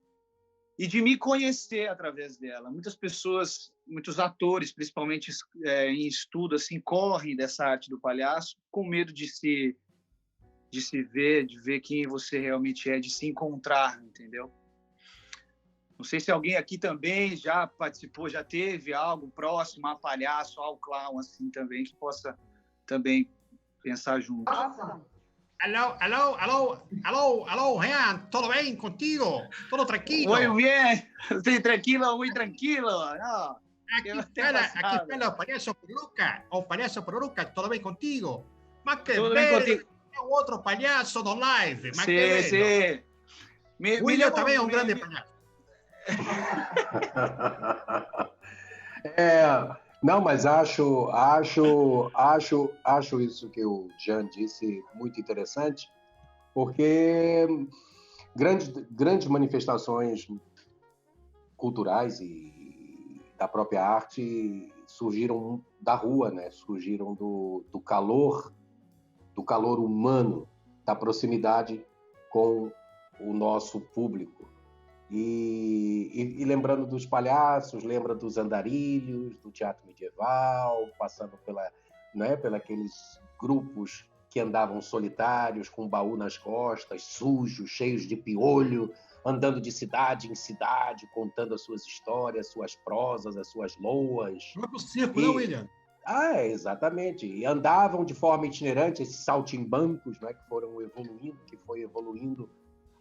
e de me conhecer através dela. Muitas pessoas, muitos atores, principalmente em estudo, assim, correm dessa arte do palhaço com medo de se ver, de ver quem você realmente é, de se encontrar, entendeu? Não sei se alguém aqui também já participou, já teve algo próximo a palhaço, ao clown, assim, também, que possa também pensar junto. Alô, Jean, tudo bem contigo? Tudo tranquilo? Muy bien, estoy tranquilo, muy tranquilo. No, aqui fala o palhaço Pururuca, tudo bem contigo? Mas que tudo bem contigo? É um outro palhaço do live, mas sim. William também é um grande palhaço. Não, mas acho isso que o Jean disse muito interessante, porque grandes manifestações culturais e da própria arte surgiram da rua, né? Surgiram do calor humano, da proximidade com o nosso público. E lembrando dos palhaços, lembra dos andarilhos, do teatro medieval, passando aqueles grupos que andavam solitários, com um baú nas costas, sujos, cheios de piolho, andando de cidade em cidade, contando as suas histórias, suas prosas, as suas loas. Não é pro circo, não, William? Exatamente. E andavam de forma itinerante, esses saltimbancos, né, que foi evoluindo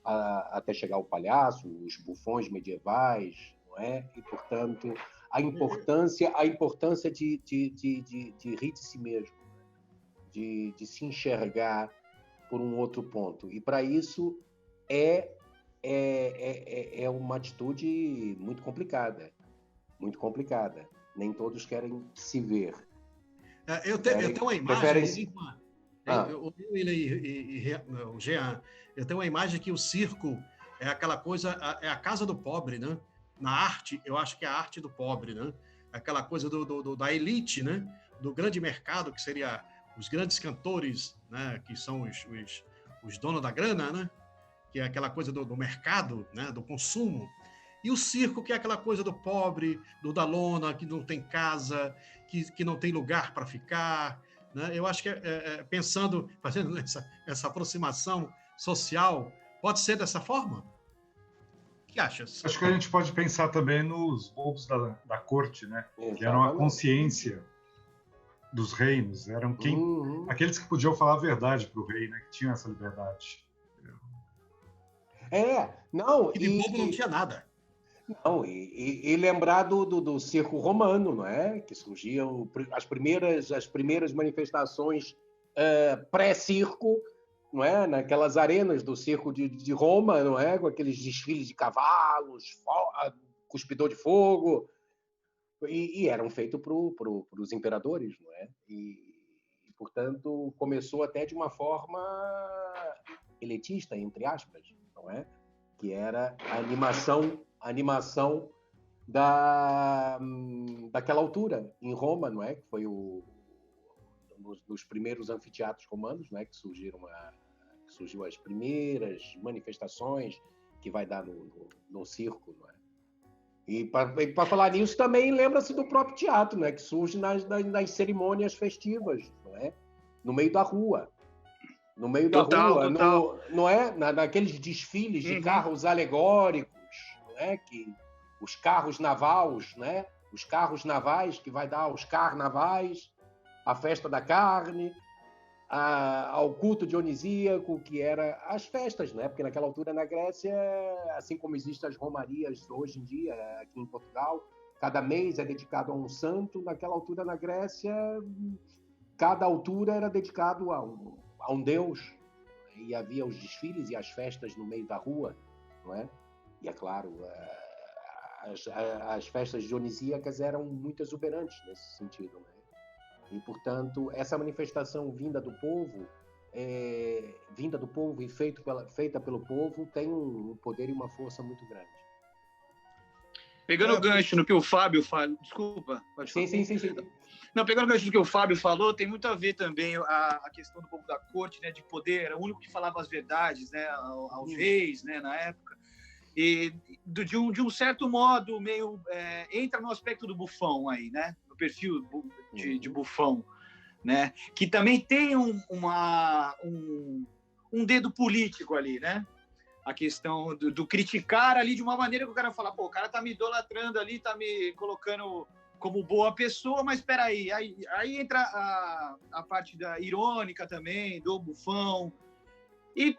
até chegar ao palhaço, os bufões medievais, não é? E, portanto, a importância de rir de si mesmo, de se enxergar por um outro ponto. E, para isso, é uma atitude muito complicada. Muito complicada. Nem todos querem se ver. Eu tenho uma imagem... O Jean, eu tenho uma imagem que o circo é aquela coisa, é a casa do pobre, né? Na arte, eu acho que é a arte do pobre, né? Aquela coisa da elite, né? Do grande mercado, que seria os grandes cantores, né? Que são os donos da grana, né? Que é aquela coisa do mercado, né? Do consumo. E o circo, que é aquela coisa do pobre, do da lona, que não tem casa, que não tem lugar para ficar, né? Eu acho que fazendo essa aproximação social, pode ser dessa forma? O que achas? Acho que a gente pode pensar também nos bobos da corte, né? Que eram a consciência dos reinos, eram aqueles que podiam falar a verdade para o rei, né? Que tinham essa liberdade. E de bobo não tinha nada. Não, e lembrar do circo romano, não é? Que surgiam as primeiras manifestações pré-circo, não é? Naquelas arenas do circo de Roma, não é? Com aqueles desfiles de cavalos, cuspidor de fogo, e eram feitos para os imperadores, não é? E, portanto, começou até de uma forma elitista, entre aspas, não é? Que era a animação daquela altura, em Roma, não é? Que foi dos primeiros anfiteatros romanos, não é? Que surgiu as primeiras manifestações que vai dar no circo, não é? E para falar nisso também lembra-se do próprio teatro, né? Que surge nas cerimônias festivas, não é? No meio da rua. No meio da rua, não é? Naqueles desfiles de carros alegóricos, não é? Que os carros navais, né? Os carros navais que vai dar aos carnavais, a festa da carne, ao culto dionisíaco, que era as festas, né? Porque naquela altura na Grécia, assim como existem as romarias hoje em dia aqui em Portugal, cada mês é dedicado a um santo. Naquela altura na Grécia, cada altura era dedicado a um deus, e havia os desfiles e as festas no meio da rua, não é? E é claro, as festas dionisíacas eram muito exuberantes nesse sentido, né? E, portanto, essa manifestação vinda do povo e feita pelo povo tem um poder e uma força muito grande. Pegando o gancho no que o Fábio fala... Desculpa. Sim. Não, pegando o gancho no que o Fábio falou, tem muito a ver também a questão do povo da corte, né, de poder, era o único que falava as verdades, né, aos reis, né, na época. E de um certo modo, meio entra no aspecto do bufão aí, né, no perfil de bufão, né, que também tem um dedo político ali, né. a questão do criticar ali de uma maneira que o cara fala, pô, o cara tá me idolatrando ali, tá me colocando como boa pessoa, mas espera aí entra a parte da irônica também, do bufão, e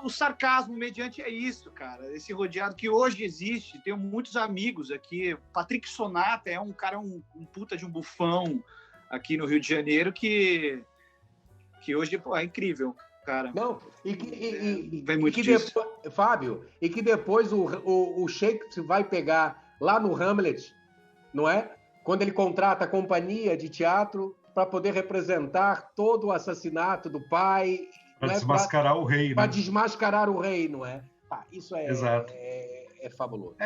o sarcasmo mediante é isso, cara, esse rodeado que hoje existe. Tenho muitos amigos aqui, Patrick Sonata é um cara, um puta de um bufão aqui no Rio de Janeiro, que hoje, pô, é incrível, cara. Não, vem muito disso. Fábio, e que depois o Shakespeare vai pegar lá no Hamlet, não é? Quando ele contrata a companhia de teatro para poder representar todo o assassinato do pai. Para desmascarar o rei. Para desmascarar o rei, não é? Isso é fabuloso.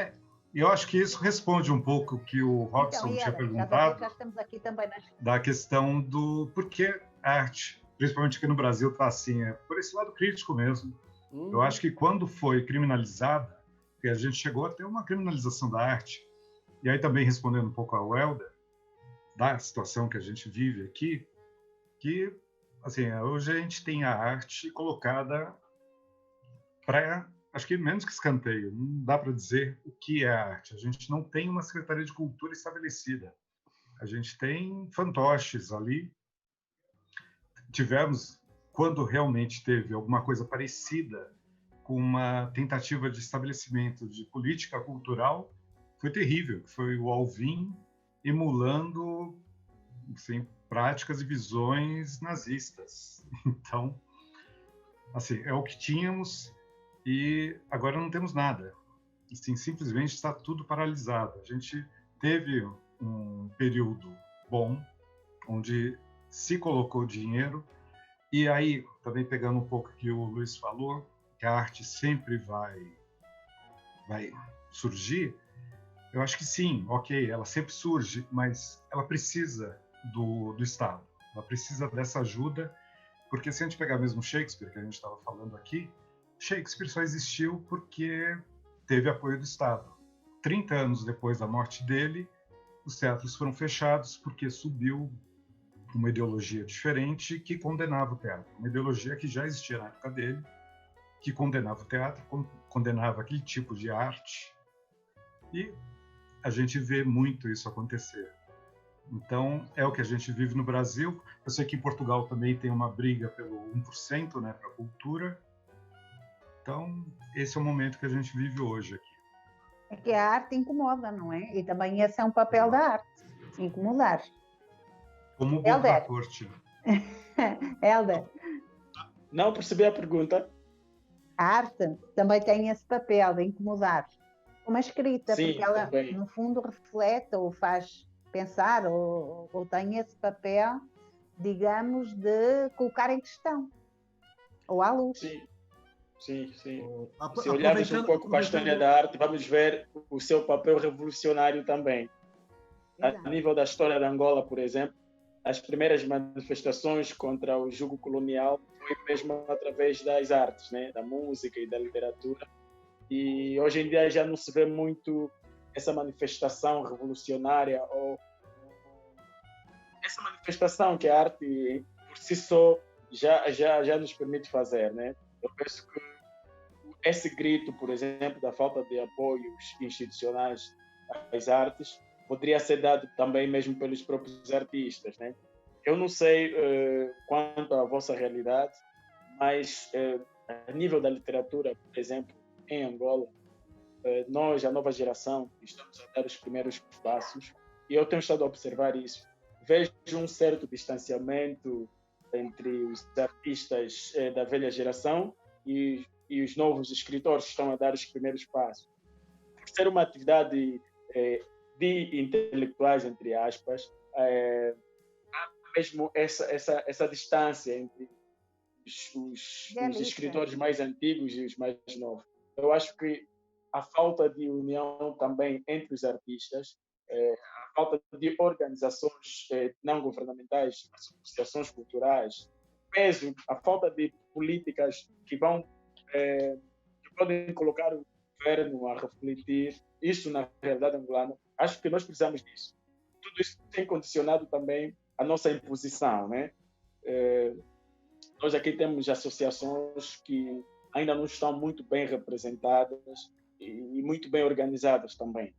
E eu acho que isso responde um pouco o que o Robson tinha perguntado, já estamos aqui também da questão do porquê a arte, principalmente aqui no Brasil, está assim, por esse lado crítico mesmo. Eu acho que quando foi criminalizada, que a gente chegou a ter uma criminalização da arte, e aí também respondendo um pouco ao Helder, da situação que a gente vive aqui, que, assim, hoje a gente tem a arte colocada para, acho que menos que escanteio, não dá para dizer o que é a arte. A gente não tem uma Secretaria de Cultura estabelecida. A gente tem fantoches ali. Tivemos, quando realmente teve alguma coisa parecida com uma tentativa de estabelecimento de política cultural, foi terrível. Foi o Alvin emulando, assim, práticas e visões nazistas. Então, assim, é o que tínhamos e agora não temos nada. Assim, simplesmente está tudo paralisado. A gente teve um período bom, onde se colocou dinheiro, e aí, também pegando um pouco o que o Luiz falou, que a arte sempre vai surgir, eu acho que sim, ok, ela sempre surge, mas ela precisa do Estado, ela precisa dessa ajuda, porque se a gente pegar mesmo Shakespeare, que a gente estava falando aqui, Shakespeare só existiu porque teve apoio do Estado. 30 anos depois da morte dele, os teatros foram fechados porque subiu uma ideologia diferente que condenava o teatro. Uma ideologia que já existia na época dele, que condenava o teatro, condenava aquele tipo de arte. E a gente vê muito isso acontecer. Então, é o que a gente vive no Brasil. Eu sei que em Portugal também tem uma briga pelo 1%, né, para a cultura. Então, esse é o momento que a gente vive hoje aqui. É que a arte incomoda, não é? E também esse é um papel da arte, incomodar. Como boa da corte. Helder. Não percebi a pergunta. A arte também tem esse papel de incomodar. Como a escrita, sim, porque ela, também, no fundo, reflete ou faz pensar, ou tem esse papel, digamos, de colocar em questão, ou à luz. Sim. Se olharmos um pouco para a história da arte, vamos ver o seu papel revolucionário também. A nível da história de Angola, por exemplo, as primeiras manifestações contra o jugo colonial foi mesmo através das artes, né? Da música e da literatura. E hoje em dia já não se vê muito essa manifestação revolucionária ou essa manifestação que a arte por si só já nos permite fazer, né? Eu penso que esse grito, por exemplo, da falta de apoios institucionais às artes poderia ser dado também mesmo pelos próprios artistas, né? Eu não sei quanto à vossa realidade, mas a nível da literatura, por exemplo, em Angola, nós, a nova geração, estamos a dar os primeiros passos e eu tenho estado a observar isso. Vejo um certo distanciamento entre os artistas da velha geração e os novos escritores que estão a dar os primeiros passos. Por ser uma atividade de intelectuais, entre aspas, há mesmo essa distância entre os escritores mais antigos e os mais novos. Eu acho que a falta de união também entre os artistas, a falta de organizações não governamentais, associações culturais, peso, a falta de políticas que podem colocar o governo a refletir isso na realidade angolana. Acho que nós precisamos disso. Tudo isso tem condicionado também a nossa imposição, né? Nós aqui temos associações que ainda não estão muito bem representadas e muito bem organizadas também.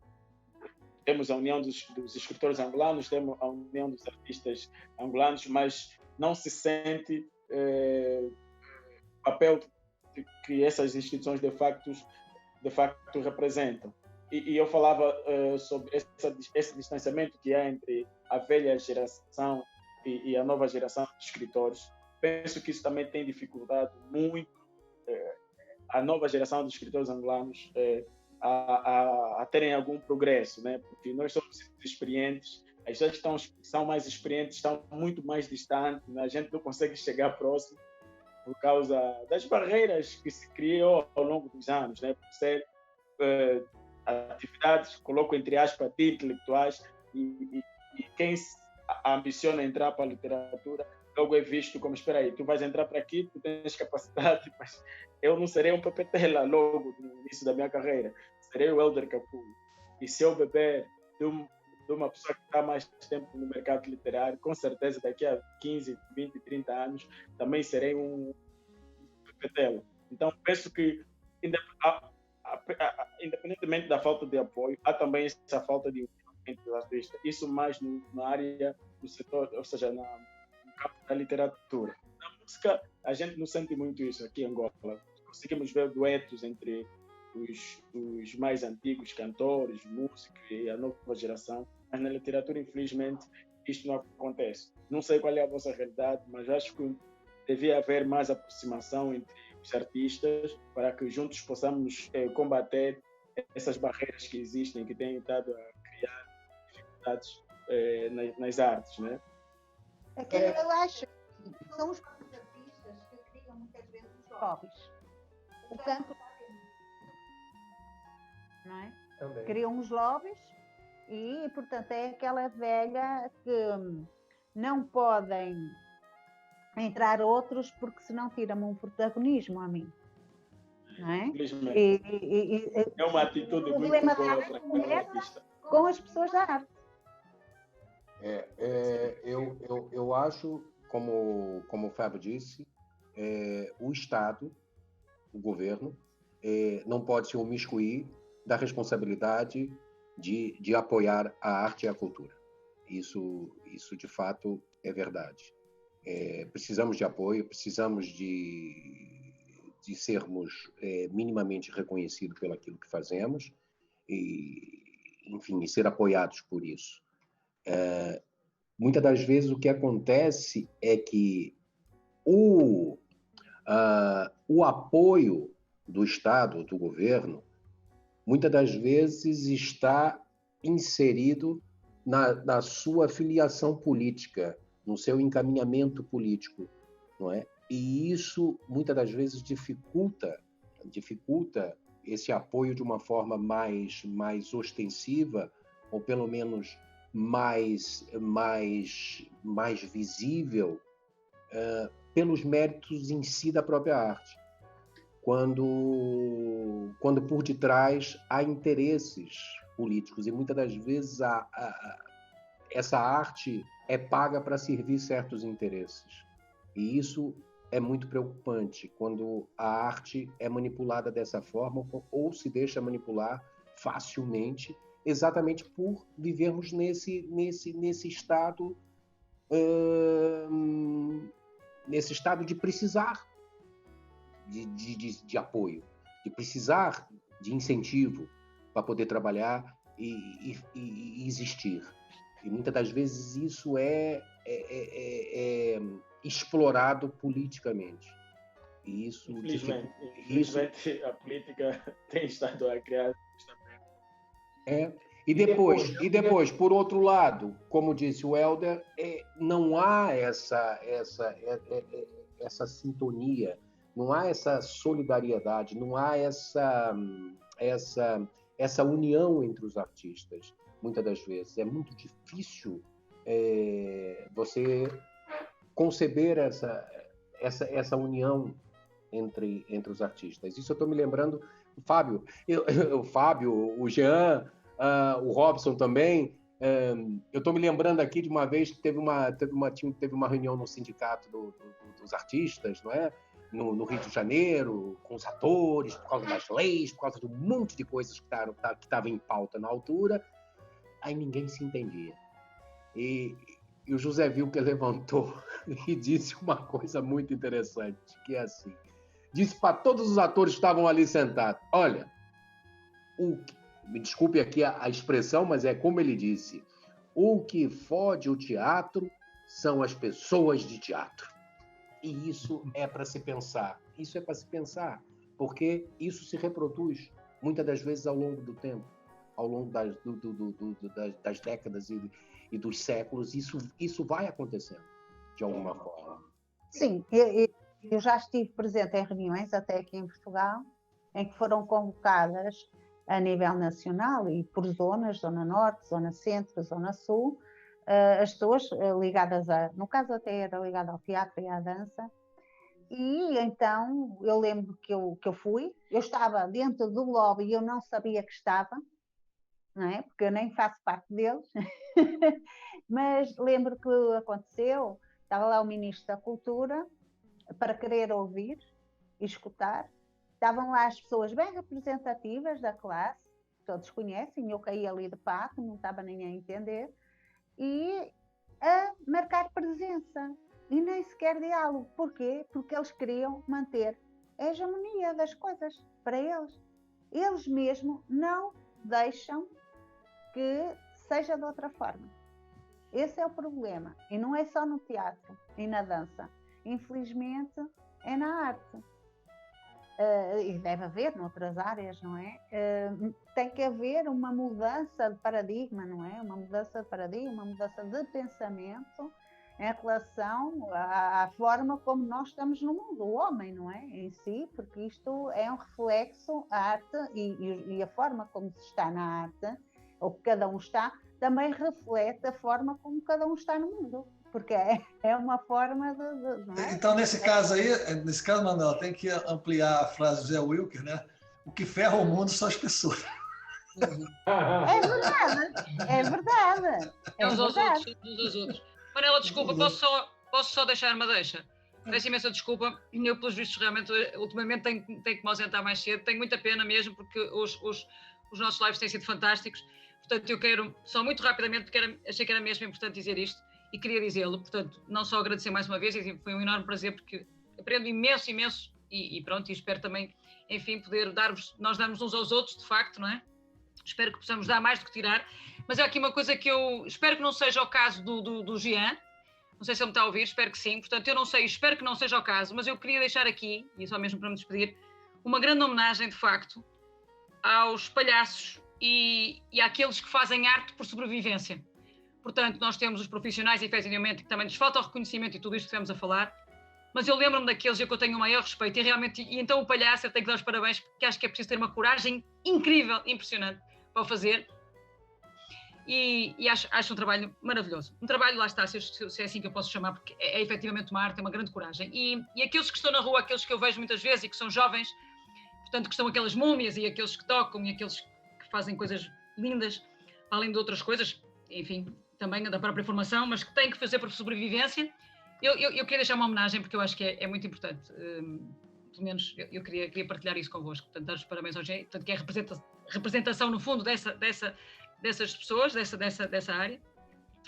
Temos a União dos Escritores Angolanos, temos a União dos Artistas Angolanos, mas não se sente o papel que essas instituições de facto representam. E eu falava sobre esse distanciamento que há entre a velha geração e a nova geração de escritores. Penso que isso também tem dificultado muito a nova geração de escritores angolanos a terem algum progresso, né? Porque nós somos experientes, as pessoas que são mais experientes estão muito mais distantes, né? A gente não consegue chegar próximo por causa das barreiras que se criou ao longo dos anos, né? Por ser atividades, coloco entre aspas, de intelectuais, e quem ambiciona entrar para a literatura logo é visto como, espera aí, tu vais entrar para aqui, tu tens capacidade, mas eu não serei um Pepetela logo no início da minha carreira, serei o Helder Capu. E se eu beber de uma pessoa que está mais tempo no mercado literário, com certeza daqui a 15, 20, 30 anos também serei um Pepetela. Então penso que independentemente da falta de apoio, há também essa falta de união entre os artistas. Isso mais na área do setor, ou seja, no campo da literatura. Na música, a gente não sente muito isso aqui em Angola. Conseguimos ver duetos entre os mais antigos cantores, músicos e a nova geração, mas na literatura, infelizmente, isto não acontece. Não sei qual é a vossa realidade, mas acho que devia haver mais aproximação entre os artistas para que juntos possamos combater essas barreiras que existem, que têm estado a criar dificuldades nas artes, né? É que eu acho que são os próprios artistas que criam muitas vezes os hobbies. O canto, não é? Também. Criam os lobbies e, portanto, é aquela velha que não podem entrar outros porque senão tiram um protagonismo a mim. Não é? É uma atitude muito boa para cada artista. Com as pessoas da arte. Eu acho, como o Fábio disse, o Estado, o governo, não pode se omiscuir da responsabilidade de apoiar a arte e a cultura. Isso de fato é verdade. Precisamos de apoio, precisamos de sermos minimamente reconhecidos pelo aquilo que fazemos e, enfim, e ser apoiados por isso. Muitas das vezes o que acontece é que o apoio do Estado, do governo, muitas das vezes está inserido na sua filiação política, no seu encaminhamento político, não é? E isso, muitas das vezes, dificulta esse apoio de uma forma mais ostensiva, ou pelo menos mais visível, pelos méritos em si da própria arte. Quando por detrás há interesses políticos, e muitas das vezes essa arte é paga para servir certos interesses. E isso é muito preocupante, quando a arte é manipulada dessa forma ou se deixa manipular facilmente, exatamente por vivermos nesse estado de precisar de apoio, de precisar de incentivo para poder trabalhar e existir. E muitas das vezes isso é explorado politicamente. E isso, infelizmente, a política tem estado a criar. E depois, por outro lado, como disse o Helder, não há essa sintonia, não há essa solidariedade, não há essa união entre os artistas. Muitas das vezes é muito difícil você conceber essa união entre os artistas. Isso eu estou me lembrando, o Fábio, o Jean, o Robson também. Eu estou me lembrando aqui de uma vez que teve uma reunião no sindicato dos artistas, não é? no Rio de Janeiro, com os atores, por causa das leis, por causa de um monte de coisas que estavam em pauta na altura. Aí ninguém se entendia. E o José Wilker levantou e disse uma coisa muito interessante, que é assim, disse para todos os atores que estavam ali sentados, olha, me desculpe aqui a expressão, mas é como ele disse, o que fode o teatro são as pessoas de teatro. E isso é para se pensar. Isso é para se pensar, porque isso se reproduz muitas das vezes ao longo do tempo, ao longo das décadas e dos séculos. Isso vai acontecendo, de alguma forma. Sim, eu já estive presente em reuniões, até aqui em Portugal, em que foram convocadas a nível nacional e por zonas, Zona Norte, Zona Centro, Zona Sul, as pessoas ligadas no caso até era ligada ao teatro e à dança, e então eu lembro que eu fui, eu estava dentro do lobby e eu não sabia que estava, não é? Porque eu nem faço parte deles, mas lembro que aconteceu, estava lá o Ministro da Cultura para querer ouvir e escutar, estavam lá as pessoas bem representativas da classe, todos conhecem, eu caí ali de pato, não estava nem a entender, e a marcar presença, e nem sequer diálogo. Porquê? Porque eles queriam manter a hegemonia das coisas para eles. Eles mesmo não deixam que seja de outra forma. Esse é o problema. E não é só no teatro e na dança. Infelizmente, é na arte. E deve haver noutras áreas, não é? Tem que haver uma mudança de paradigma, não é? Uma mudança de paradigma, uma mudança de pensamento em relação à forma como nós estamos no mundo, o homem, não é? Em si, porque isto é um reflexo, a arte e a forma como se está na arte, ou que cada um está, também reflete a forma como cada um está no mundo. Porque é uma forma de não é? Então, nesse caso, Manuel, tem que ampliar a frase do Zé Wilker, né? O que ferra o mundo são as pessoas. É verdade. Uns aos outros. Manela, desculpa, posso só deixar uma deixa? Peço imensa desculpa, eu pelos vistos realmente, ultimamente tenho que me ausentar mais cedo, tenho muita pena mesmo, porque os nossos lives têm sido fantásticos, portanto eu quero, só muito rapidamente, porque achei que era mesmo importante dizer isto, e queria dizê-lo, portanto, não só agradecer mais uma vez, e foi um enorme prazer, porque aprendo imenso, e pronto, e espero também, enfim, poder nós darmos uns aos outros, de facto, não é? Espero que possamos dar mais do que tirar, mas há aqui uma coisa que eu espero que não seja o caso do Jean, não sei se ele me está a ouvir, espero que sim, portanto, eu não sei, espero que não seja o caso, mas eu queria deixar aqui, e só mesmo para me despedir, uma grande homenagem, de facto, aos palhaços e àqueles que fazem arte por sobrevivência. Portanto, nós temos os profissionais, efetivamente, que também nos falta o reconhecimento e tudo isto que estivemos a falar, mas eu lembro-me daqueles que eu tenho o maior respeito e então o palhaço, eu tenho que dar os parabéns, porque acho que é preciso ter uma coragem incrível, impressionante, para o fazer, e acho um trabalho maravilhoso. Um trabalho, lá está, se é assim que eu posso chamar, porque é efetivamente uma arte, é uma grande coragem. E aqueles que estão na rua, aqueles que eu vejo muitas vezes e que são jovens, portanto, que são aquelas múmias e aqueles que tocam e aqueles que fazem coisas lindas, além de outras coisas, enfim, também da própria formação, mas que têm que fazer por sobrevivência. Eu queria deixar uma homenagem, porque eu acho que é muito importante. Pelo menos eu queria partilhar isso convosco. Portanto, dar os parabéns ao Jean, portanto, que é a representação, no fundo, dessas pessoas, dessa área.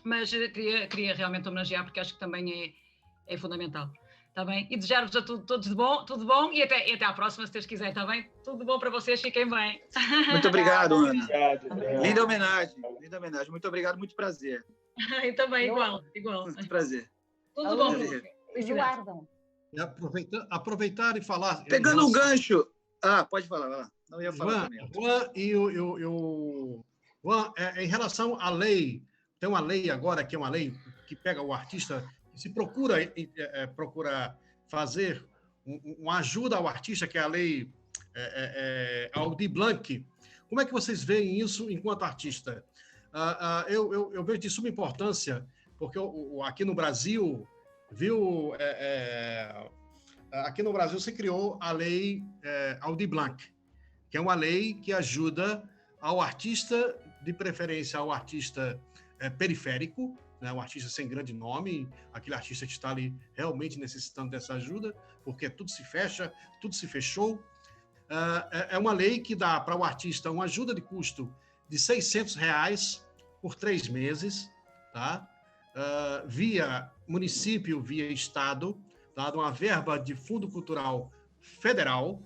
Mas queria realmente homenagear, porque acho que também é fundamental. Está bem? E desejar-vos a todos tudo bom e até à próxima, se Deus quiser, está bem? Tudo bom para vocês, fiquem bem. Muito obrigado, Ana. Obrigado. Linda homenagem. Muito obrigado, muito prazer. Eu também, igual. Muito prazer. Tudo bom. Eduardo. Aproveitar e falar. Pegando um gancho. Pode falar, vai lá. Não ia falar também. Juan, em relação à lei, tem uma lei agora que é uma lei que pega o artista, se procura fazer uma ajuda ao artista, que é a lei Aldir Blanc. Como é que vocês veem isso enquanto artista? Eu vejo de suma importância, porque aqui no Brasil, aqui no Brasil se criou a lei Aldir Blanc, que é uma lei que ajuda ao artista, de preferência ao artista periférico, né, um artista sem grande nome, aquele artista que está ali realmente necessitando dessa ajuda, porque tudo se fecha, tudo se fechou. É uma lei que dá para o artista uma ajuda de custo de R$600 por 3 meses, tá? Via município, via estado, tá? Uma verba de fundo cultural federal,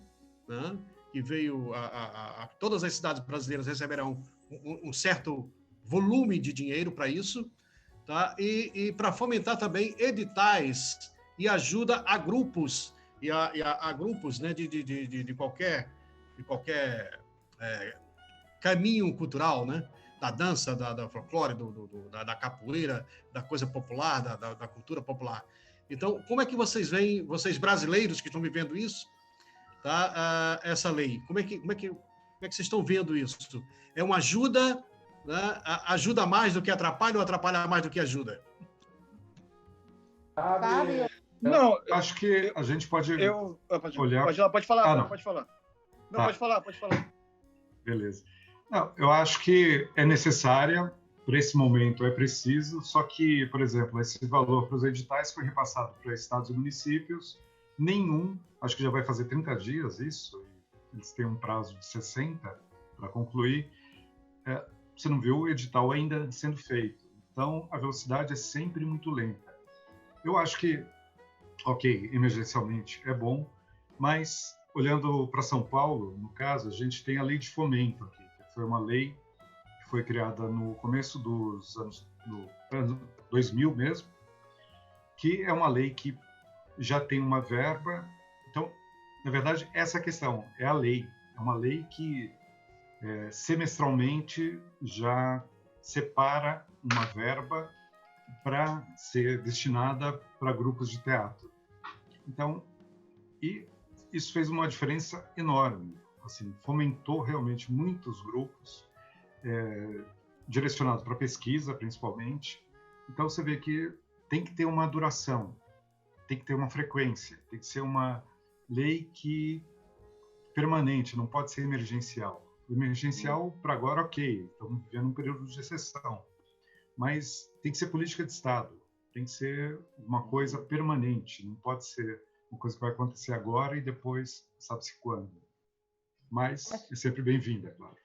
né? Que veio todas as cidades brasileiras receberão um certo volume de dinheiro para isso, tá? E para fomentar também editais e ajuda a grupos e a grupos, né, de qualquer caminho cultural, né? Da dança, da folclore, da capoeira, da coisa popular, da cultura popular. Então, como é que vocês veem, vocês brasileiros que estão vivendo isso, tá? Essa lei? Como é que vocês estão vendo isso? É uma ajuda, né? Ajuda mais do que atrapalha ou atrapalha mais do que ajuda? Não, acho que a gente pode olhar... Pode falar, não. Pode falar. Não, Tá. pode falar. Beleza. Não, eu acho que é necessária, para esse momento é preciso, só que, por exemplo, esse valor para os editais foi repassado para estados e municípios, nenhum, acho que já vai fazer 30 dias isso, eles têm um prazo de 60 para concluir, você não viu o edital ainda sendo feito, então a velocidade é sempre muito lenta. Eu acho que, ok, emergencialmente é bom, mas olhando para São Paulo, no caso, a gente tem a lei de fomento aqui, que foi uma lei que foi criada no começo dos anos 2000 mesmo, que é uma lei que já tem uma verba. Então, na verdade, essa questão é a lei. É uma lei que semestralmente já separa uma verba para ser destinada para grupos de teatro. Então, e isso fez uma diferença enorme. Assim, fomentou realmente muitos grupos, direcionados para pesquisa, principalmente. Então, você vê que tem que ter uma duração, tem que ter uma frequência, tem que ser uma lei que permanente, não pode ser emergencial. O emergencial, para agora, ok, estamos vivendo um período de exceção, mas tem que ser política de Estado, tem que ser uma coisa permanente, não pode ser uma coisa que vai acontecer agora e depois sabe-se quando. Mas é sempre bem-vinda, é claro.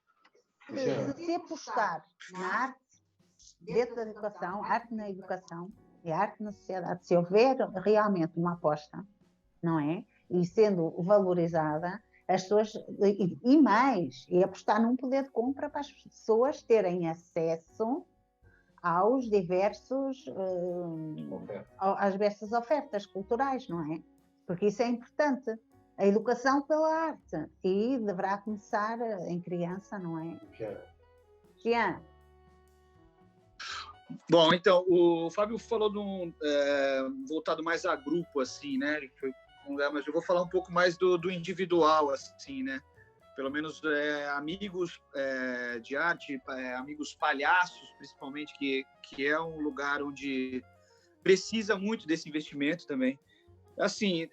Se apostar na arte dentro da educação, arte na educação e arte na sociedade, se houver realmente uma aposta, não é? E sendo valorizada, as pessoas, e mais, e apostar num poder de compra para as pessoas terem acesso aos às diversas ofertas culturais, não é? Porque isso é importante. A educação pela arte. E deverá começar em criança, não é? Jean. Bom, então, o Fábio falou de voltado mais a grupo, assim, né? Mas eu vou falar um pouco mais do individual, assim, né? Pelo menos amigos de arte, amigos palhaços, principalmente, que é um lugar onde precisa muito desse investimento também. Assim,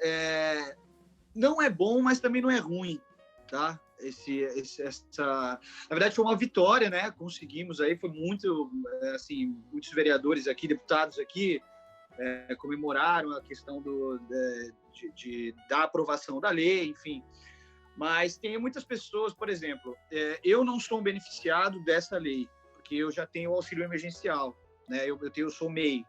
não é bom, mas também não é ruim, tá? Na verdade, foi uma vitória, né? Conseguimos aí, foi assim, muitos vereadores aqui, deputados aqui, comemoraram a questão da aprovação da lei, enfim. Mas tem muitas pessoas, por exemplo, eu não sou um beneficiado dessa lei, porque eu já tenho o auxílio emergencial, né? Eu sou MEI.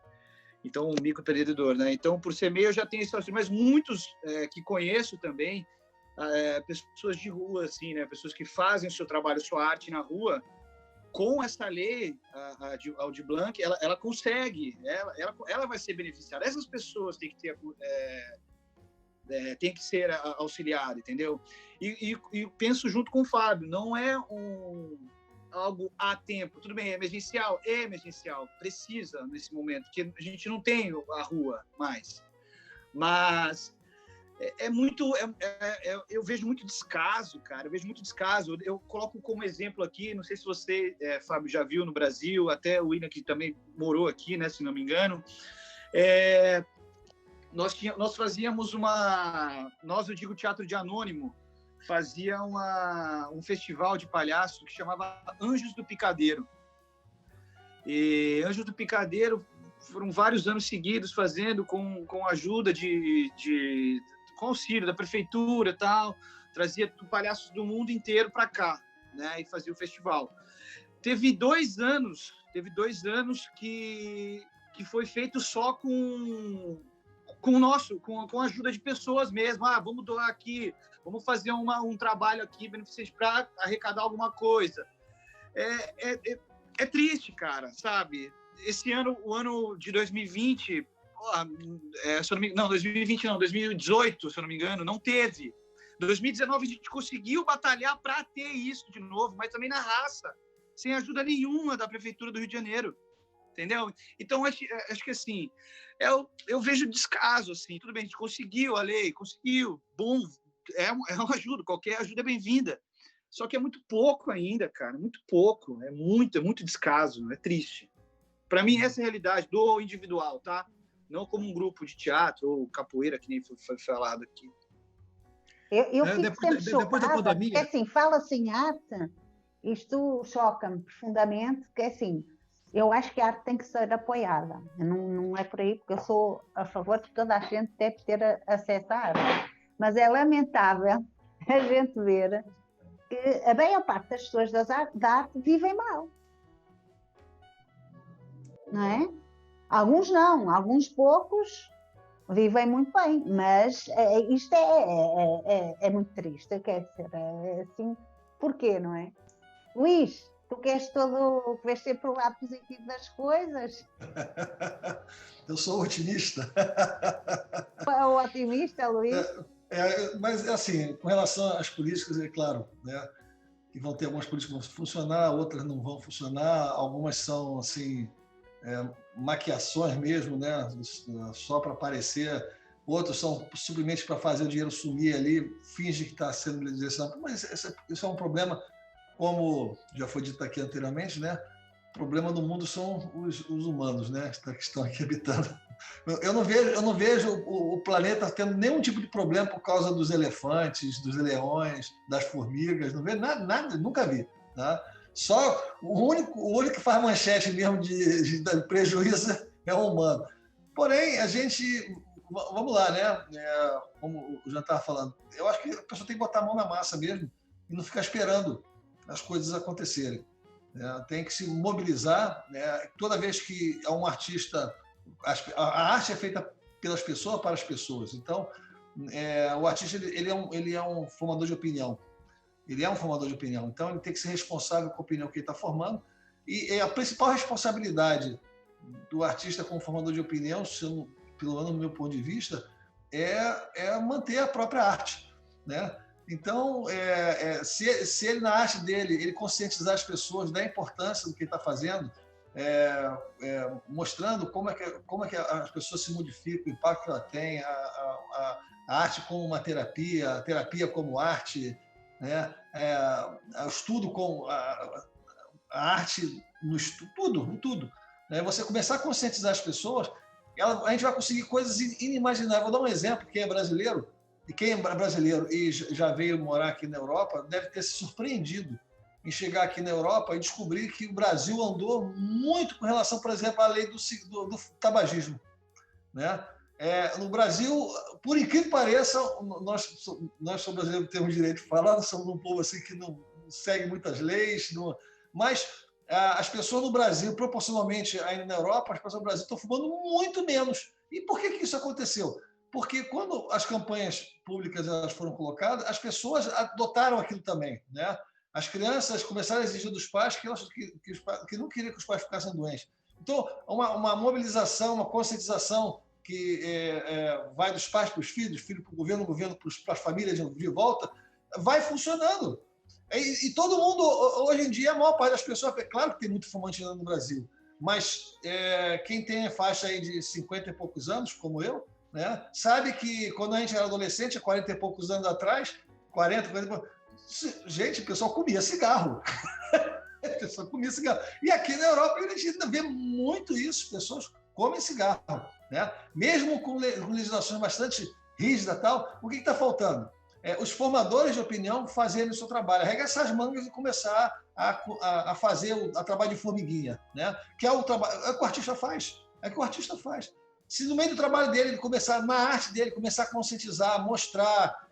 Então, um microempreendedor, né? Então, por ser MEI, eu já tenho esse auxílio. Mas muitos que conheço também, pessoas de rua, assim, né? Pessoas que fazem o seu trabalho, sua arte na rua, com essa lei, a Aldir Blanc, ela consegue, ela vai ser beneficiada. Essas pessoas têm que tem que ser auxiliadas, entendeu? E penso junto com o Fábio, não é algo a tempo. Tudo bem, é emergencial, precisa nesse momento, porque a gente não tem a rua mais. Mas eu vejo muito descaso, cara, eu coloco como exemplo aqui, não sei se você, Fábio, já viu no Brasil, até o William, que também morou aqui, né, se não me engano, nós fazíamos eu digo Teatro de Anônimo, fazia um festival de palhaço que chamava Anjos do Picadeiro. E Anjos do Picadeiro foram vários anos seguidos fazendo com a ajuda com auxílio da prefeitura e tal, trazia palhaços do mundo inteiro para cá, né, e fazia o festival. Teve 2 anos que foi feito só com a ajuda de pessoas mesmo. Vamos doar aqui, vamos fazer um trabalho aqui beneficente para arrecadar alguma coisa. É triste, cara, sabe? Esse ano, o ano de 2020, 2018, se eu não me engano, não teve. 2019 a gente conseguiu batalhar para ter isso de novo, mas também na raça, sem ajuda nenhuma da Prefeitura do Rio de Janeiro, entendeu? Então, acho que assim, eu vejo descaso, assim, tudo bem, a gente conseguiu a lei, conseguiu, bom, é uma ajuda, qualquer ajuda é bem-vinda, só que é muito pouco ainda, cara, muito pouco, é muito descaso, é triste. Para mim, essa é a realidade do individual, tá? Não como um grupo de teatro ou capoeira, que nem foi falado aqui. Eu fico sempre chocada, depois da pandemia... porque assim, fala-se em arte, isto choca-me profundamente, porque assim, eu acho que a arte tem que ser apoiada, não é por aí, porque eu sou a favor de que toda a gente deve ter acesso à arte, mas é lamentável a gente ver que a maior parte das pessoas da arte vivem mal, não é? Alguns não, alguns poucos vivem muito bem, mas isto é muito triste, quer dizer, assim, porquê, não é? Luís, tu queres sempre o lado positivo das coisas? Eu sou otimista. O otimista, Luís? Mas, assim, com relação às políticas, é claro, né, que vão ter algumas políticas que vão funcionar, outras não vão funcionar, algumas são, assim, maquiações mesmo, né, só para aparecer, outros são simplesmente para fazer o dinheiro sumir ali, finge que está sendo direcionado, mas isso é um problema, como já foi dito aqui anteriormente, né, o problema do mundo são os humanos, né, que estão aqui habitando. Eu não vejo o planeta tendo nenhum tipo de problema por causa dos elefantes, dos leões, das formigas, não vejo nada, nunca vi, tá? Só o único que faz manchete mesmo de prejuízo é o humano. Porém, a gente, vamos lá, né? Como o Jean estava falando, eu acho que a pessoa tem que botar a mão na massa mesmo e não ficar esperando as coisas acontecerem. Tem que se mobilizar, né? Toda vez que é um artista, a arte é feita pelas pessoas para as pessoas. Então, o artista ele é um formador de opinião. Ele é um formador de opinião, então ele tem que ser responsável com a opinião que ele está formando. E a principal responsabilidade do artista como formador de opinião, pelo menos no meu ponto de vista, é manter a própria arte, né? Então, se ele na arte dele, ele conscientizar as pessoas da importância do que ele está fazendo, mostrando como é que as pessoas se modificam, o impacto que ela tem, a arte como uma terapia, a terapia como arte, né? O estudo com a arte no estudo, tudo. Né? Você começar a conscientizar as pessoas, a gente vai conseguir coisas inimagináveis. Vou dar um exemplo, quem é brasileiro e já veio morar aqui na Europa deve ter se surpreendido em chegar aqui na Europa e descobrir que o Brasil andou muito com relação, por exemplo, à lei do tabagismo, né? No Brasil, por incrível que pareça, nós brasileiros temos direito de falar, nós somos um povo assim que não segue muitas leis, mas as pessoas no Brasil, proporcionalmente ainda na Europa, as pessoas no Brasil estão fumando muito menos. E por que isso aconteceu? Porque quando as campanhas públicas elas foram colocadas, as pessoas adotaram aquilo também, né? As crianças começaram a exigir dos pais que não queriam que os pais ficassem doentes. Então, uma mobilização, uma conscientização que vai dos pais para os filhos, filho para o governo para as famílias de volta, vai funcionando. E todo mundo, hoje em dia, a maior parte das pessoas, é claro que tem muito fumante no Brasil, mas quem tem a faixa aí de 50 e poucos anos, como eu, né, sabe que quando a gente era adolescente, 40 e poucos anos atrás, 40 e poucos, gente, o pessoal comia cigarro. A pessoa comia cigarro. E aqui na Europa a gente ainda vê muito isso, pessoas comem cigarro, né? Mesmo com legislações bastante rígidas e tal, o que está faltando? Os formadores de opinião fazerem o seu trabalho, arregaçar as mangas e começar a fazer o trabalho de formiguinha, né? Que é o trabalho que o artista faz. É o que o artista faz. Se no meio do trabalho dele, ele começar, na arte dele, começar a conscientizar, mostrar,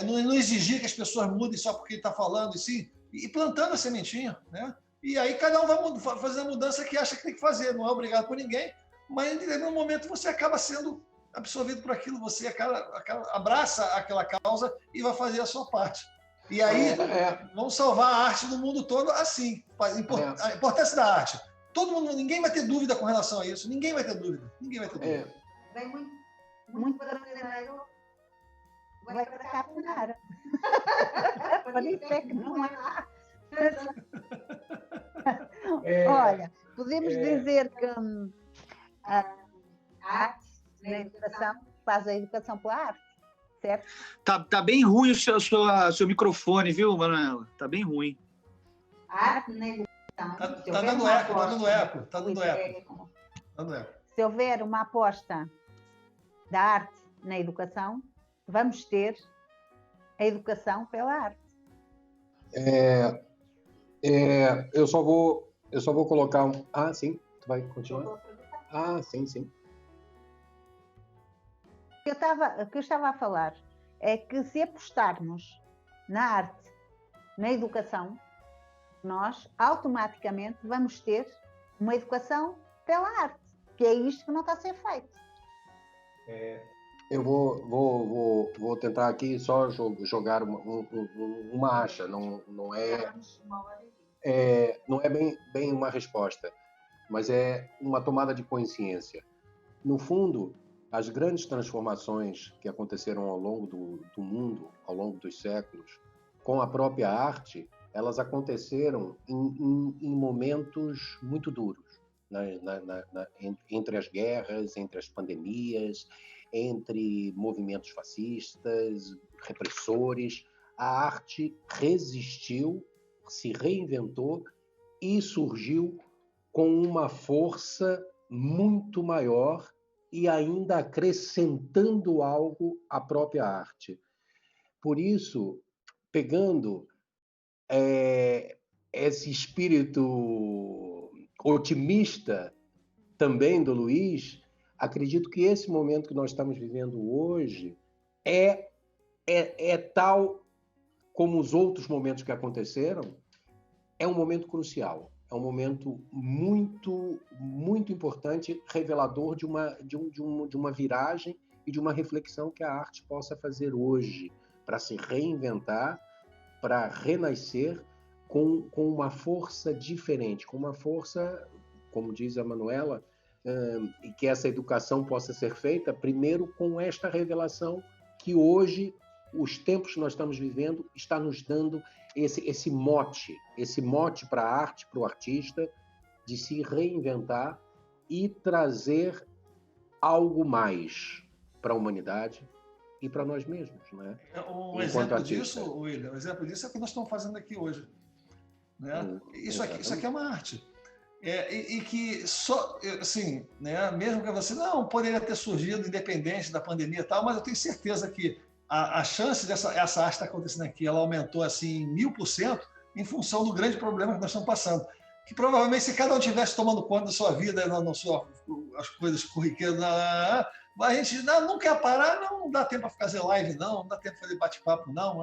não exigir que as pessoas mudem só porque ele está falando, e sim, e plantando a sementinha, né? E aí cada um vai fazer a mudança que acha que tem que fazer, não é obrigado por ninguém, mas em determinado momento você acaba sendo absorvido por aquilo, você abraça aquela causa e vai fazer a sua parte. E aí vamos salvar a arte do mundo todo assim, a importância da arte. Todo mundo, ninguém vai ter dúvida com relação a isso, ninguém vai ter dúvida. Vem muito brasileiro, vai para cá afinar. Por isso é que não é lá. Olha, podemos dizer que a arte na educação faz a educação pela arte, certo? Tá bem ruim o seu microfone, viu, Manuela? Tá bem ruim. A arte na educação. Tá dando eco. Se houver uma aposta da arte na educação, vamos ter a educação pela arte. Eu só vou colocar um... Ah, sim, tu vai continuar? Ah, sim. O que eu estava a falar é que se apostarmos na arte, na educação, nós automaticamente vamos ter uma educação pela arte, que é isto que não está a ser feito. Eu vou tentar aqui só jogar uma acha, não é bem uma resposta, mas é uma tomada de consciência. No fundo, as grandes transformações que aconteceram ao longo do mundo, ao longo dos séculos, com a própria arte, elas aconteceram em momentos muito duros, entre as guerras, entre as pandemias, entre movimentos fascistas, repressores. A arte resistiu, se reinventou e surgiu com uma força muito maior e ainda acrescentando algo à própria arte. Por isso, pegando esse espírito otimista também do Luiz, acredito que esse momento que nós estamos vivendo hoje é tal como os outros momentos que aconteceram, é um momento crucial, é um momento muito, muito importante, revelador de uma viragem e de uma reflexão que a arte possa fazer hoje, para se reinventar, para renascer com uma força diferente, com uma força, como diz a Manuela, e que essa educação possa ser feita, primeiro com esta revelação que hoje, os tempos que nós estamos vivendo, está nos dando esse mote para a arte, para o artista, de se reinventar e trazer algo mais para a humanidade e para nós mesmos, né? Um exemplo disso, William, é o que nós estamos fazendo aqui hoje, né? Isso aqui é uma arte. E que só, assim, né, mesmo que você não poderia ter surgido independente da pandemia e tal, mas eu tenho certeza que a chance dessa arte estar acontecendo aqui, ela aumentou assim 1000% em função do grande problema que nós estamos passando. Que provavelmente, se cada um tivesse tomando conta da sua vida, as coisas corriqueiras, a gente não quer parar, não dá tempo para fazer live, não dá tempo para fazer bate-papo, não.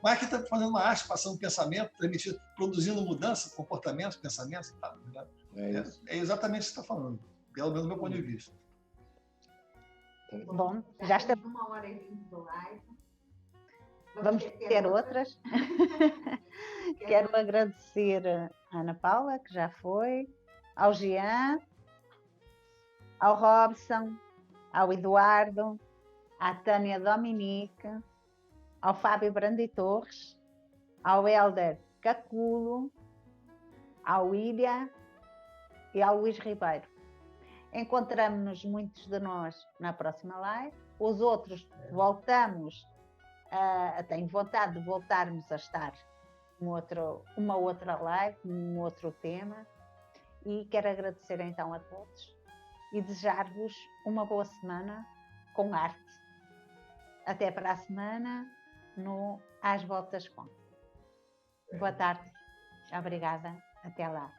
Mas aqui está fazendo uma arte, passando pensamento, transmitindo, produzindo mudança, comportamentos, pensamentos. Tá, é exatamente isso que você está falando, pelo menos do meu ponto de vista. Bom, já está 1h20 do live. Vamos ter outras. Quero agradecer a Ana Paula, que já foi, ao Jean, ao Robson, ao Eduardo, à Tânia Dominique, ao Fábio Brandi Torres, ao Hélder Caculo, ao Ilha e ao Luís Ribeiro. Encontramos-nos muitos de nós na próxima live. Os outros voltamos, tenho vontade de voltarmos a estar uma outra live, um outro tema. E quero agradecer então a todos e desejar-vos uma boa semana com arte. Até para a semana no Às Voltas com. Boa tarde. Obrigada. Até lá.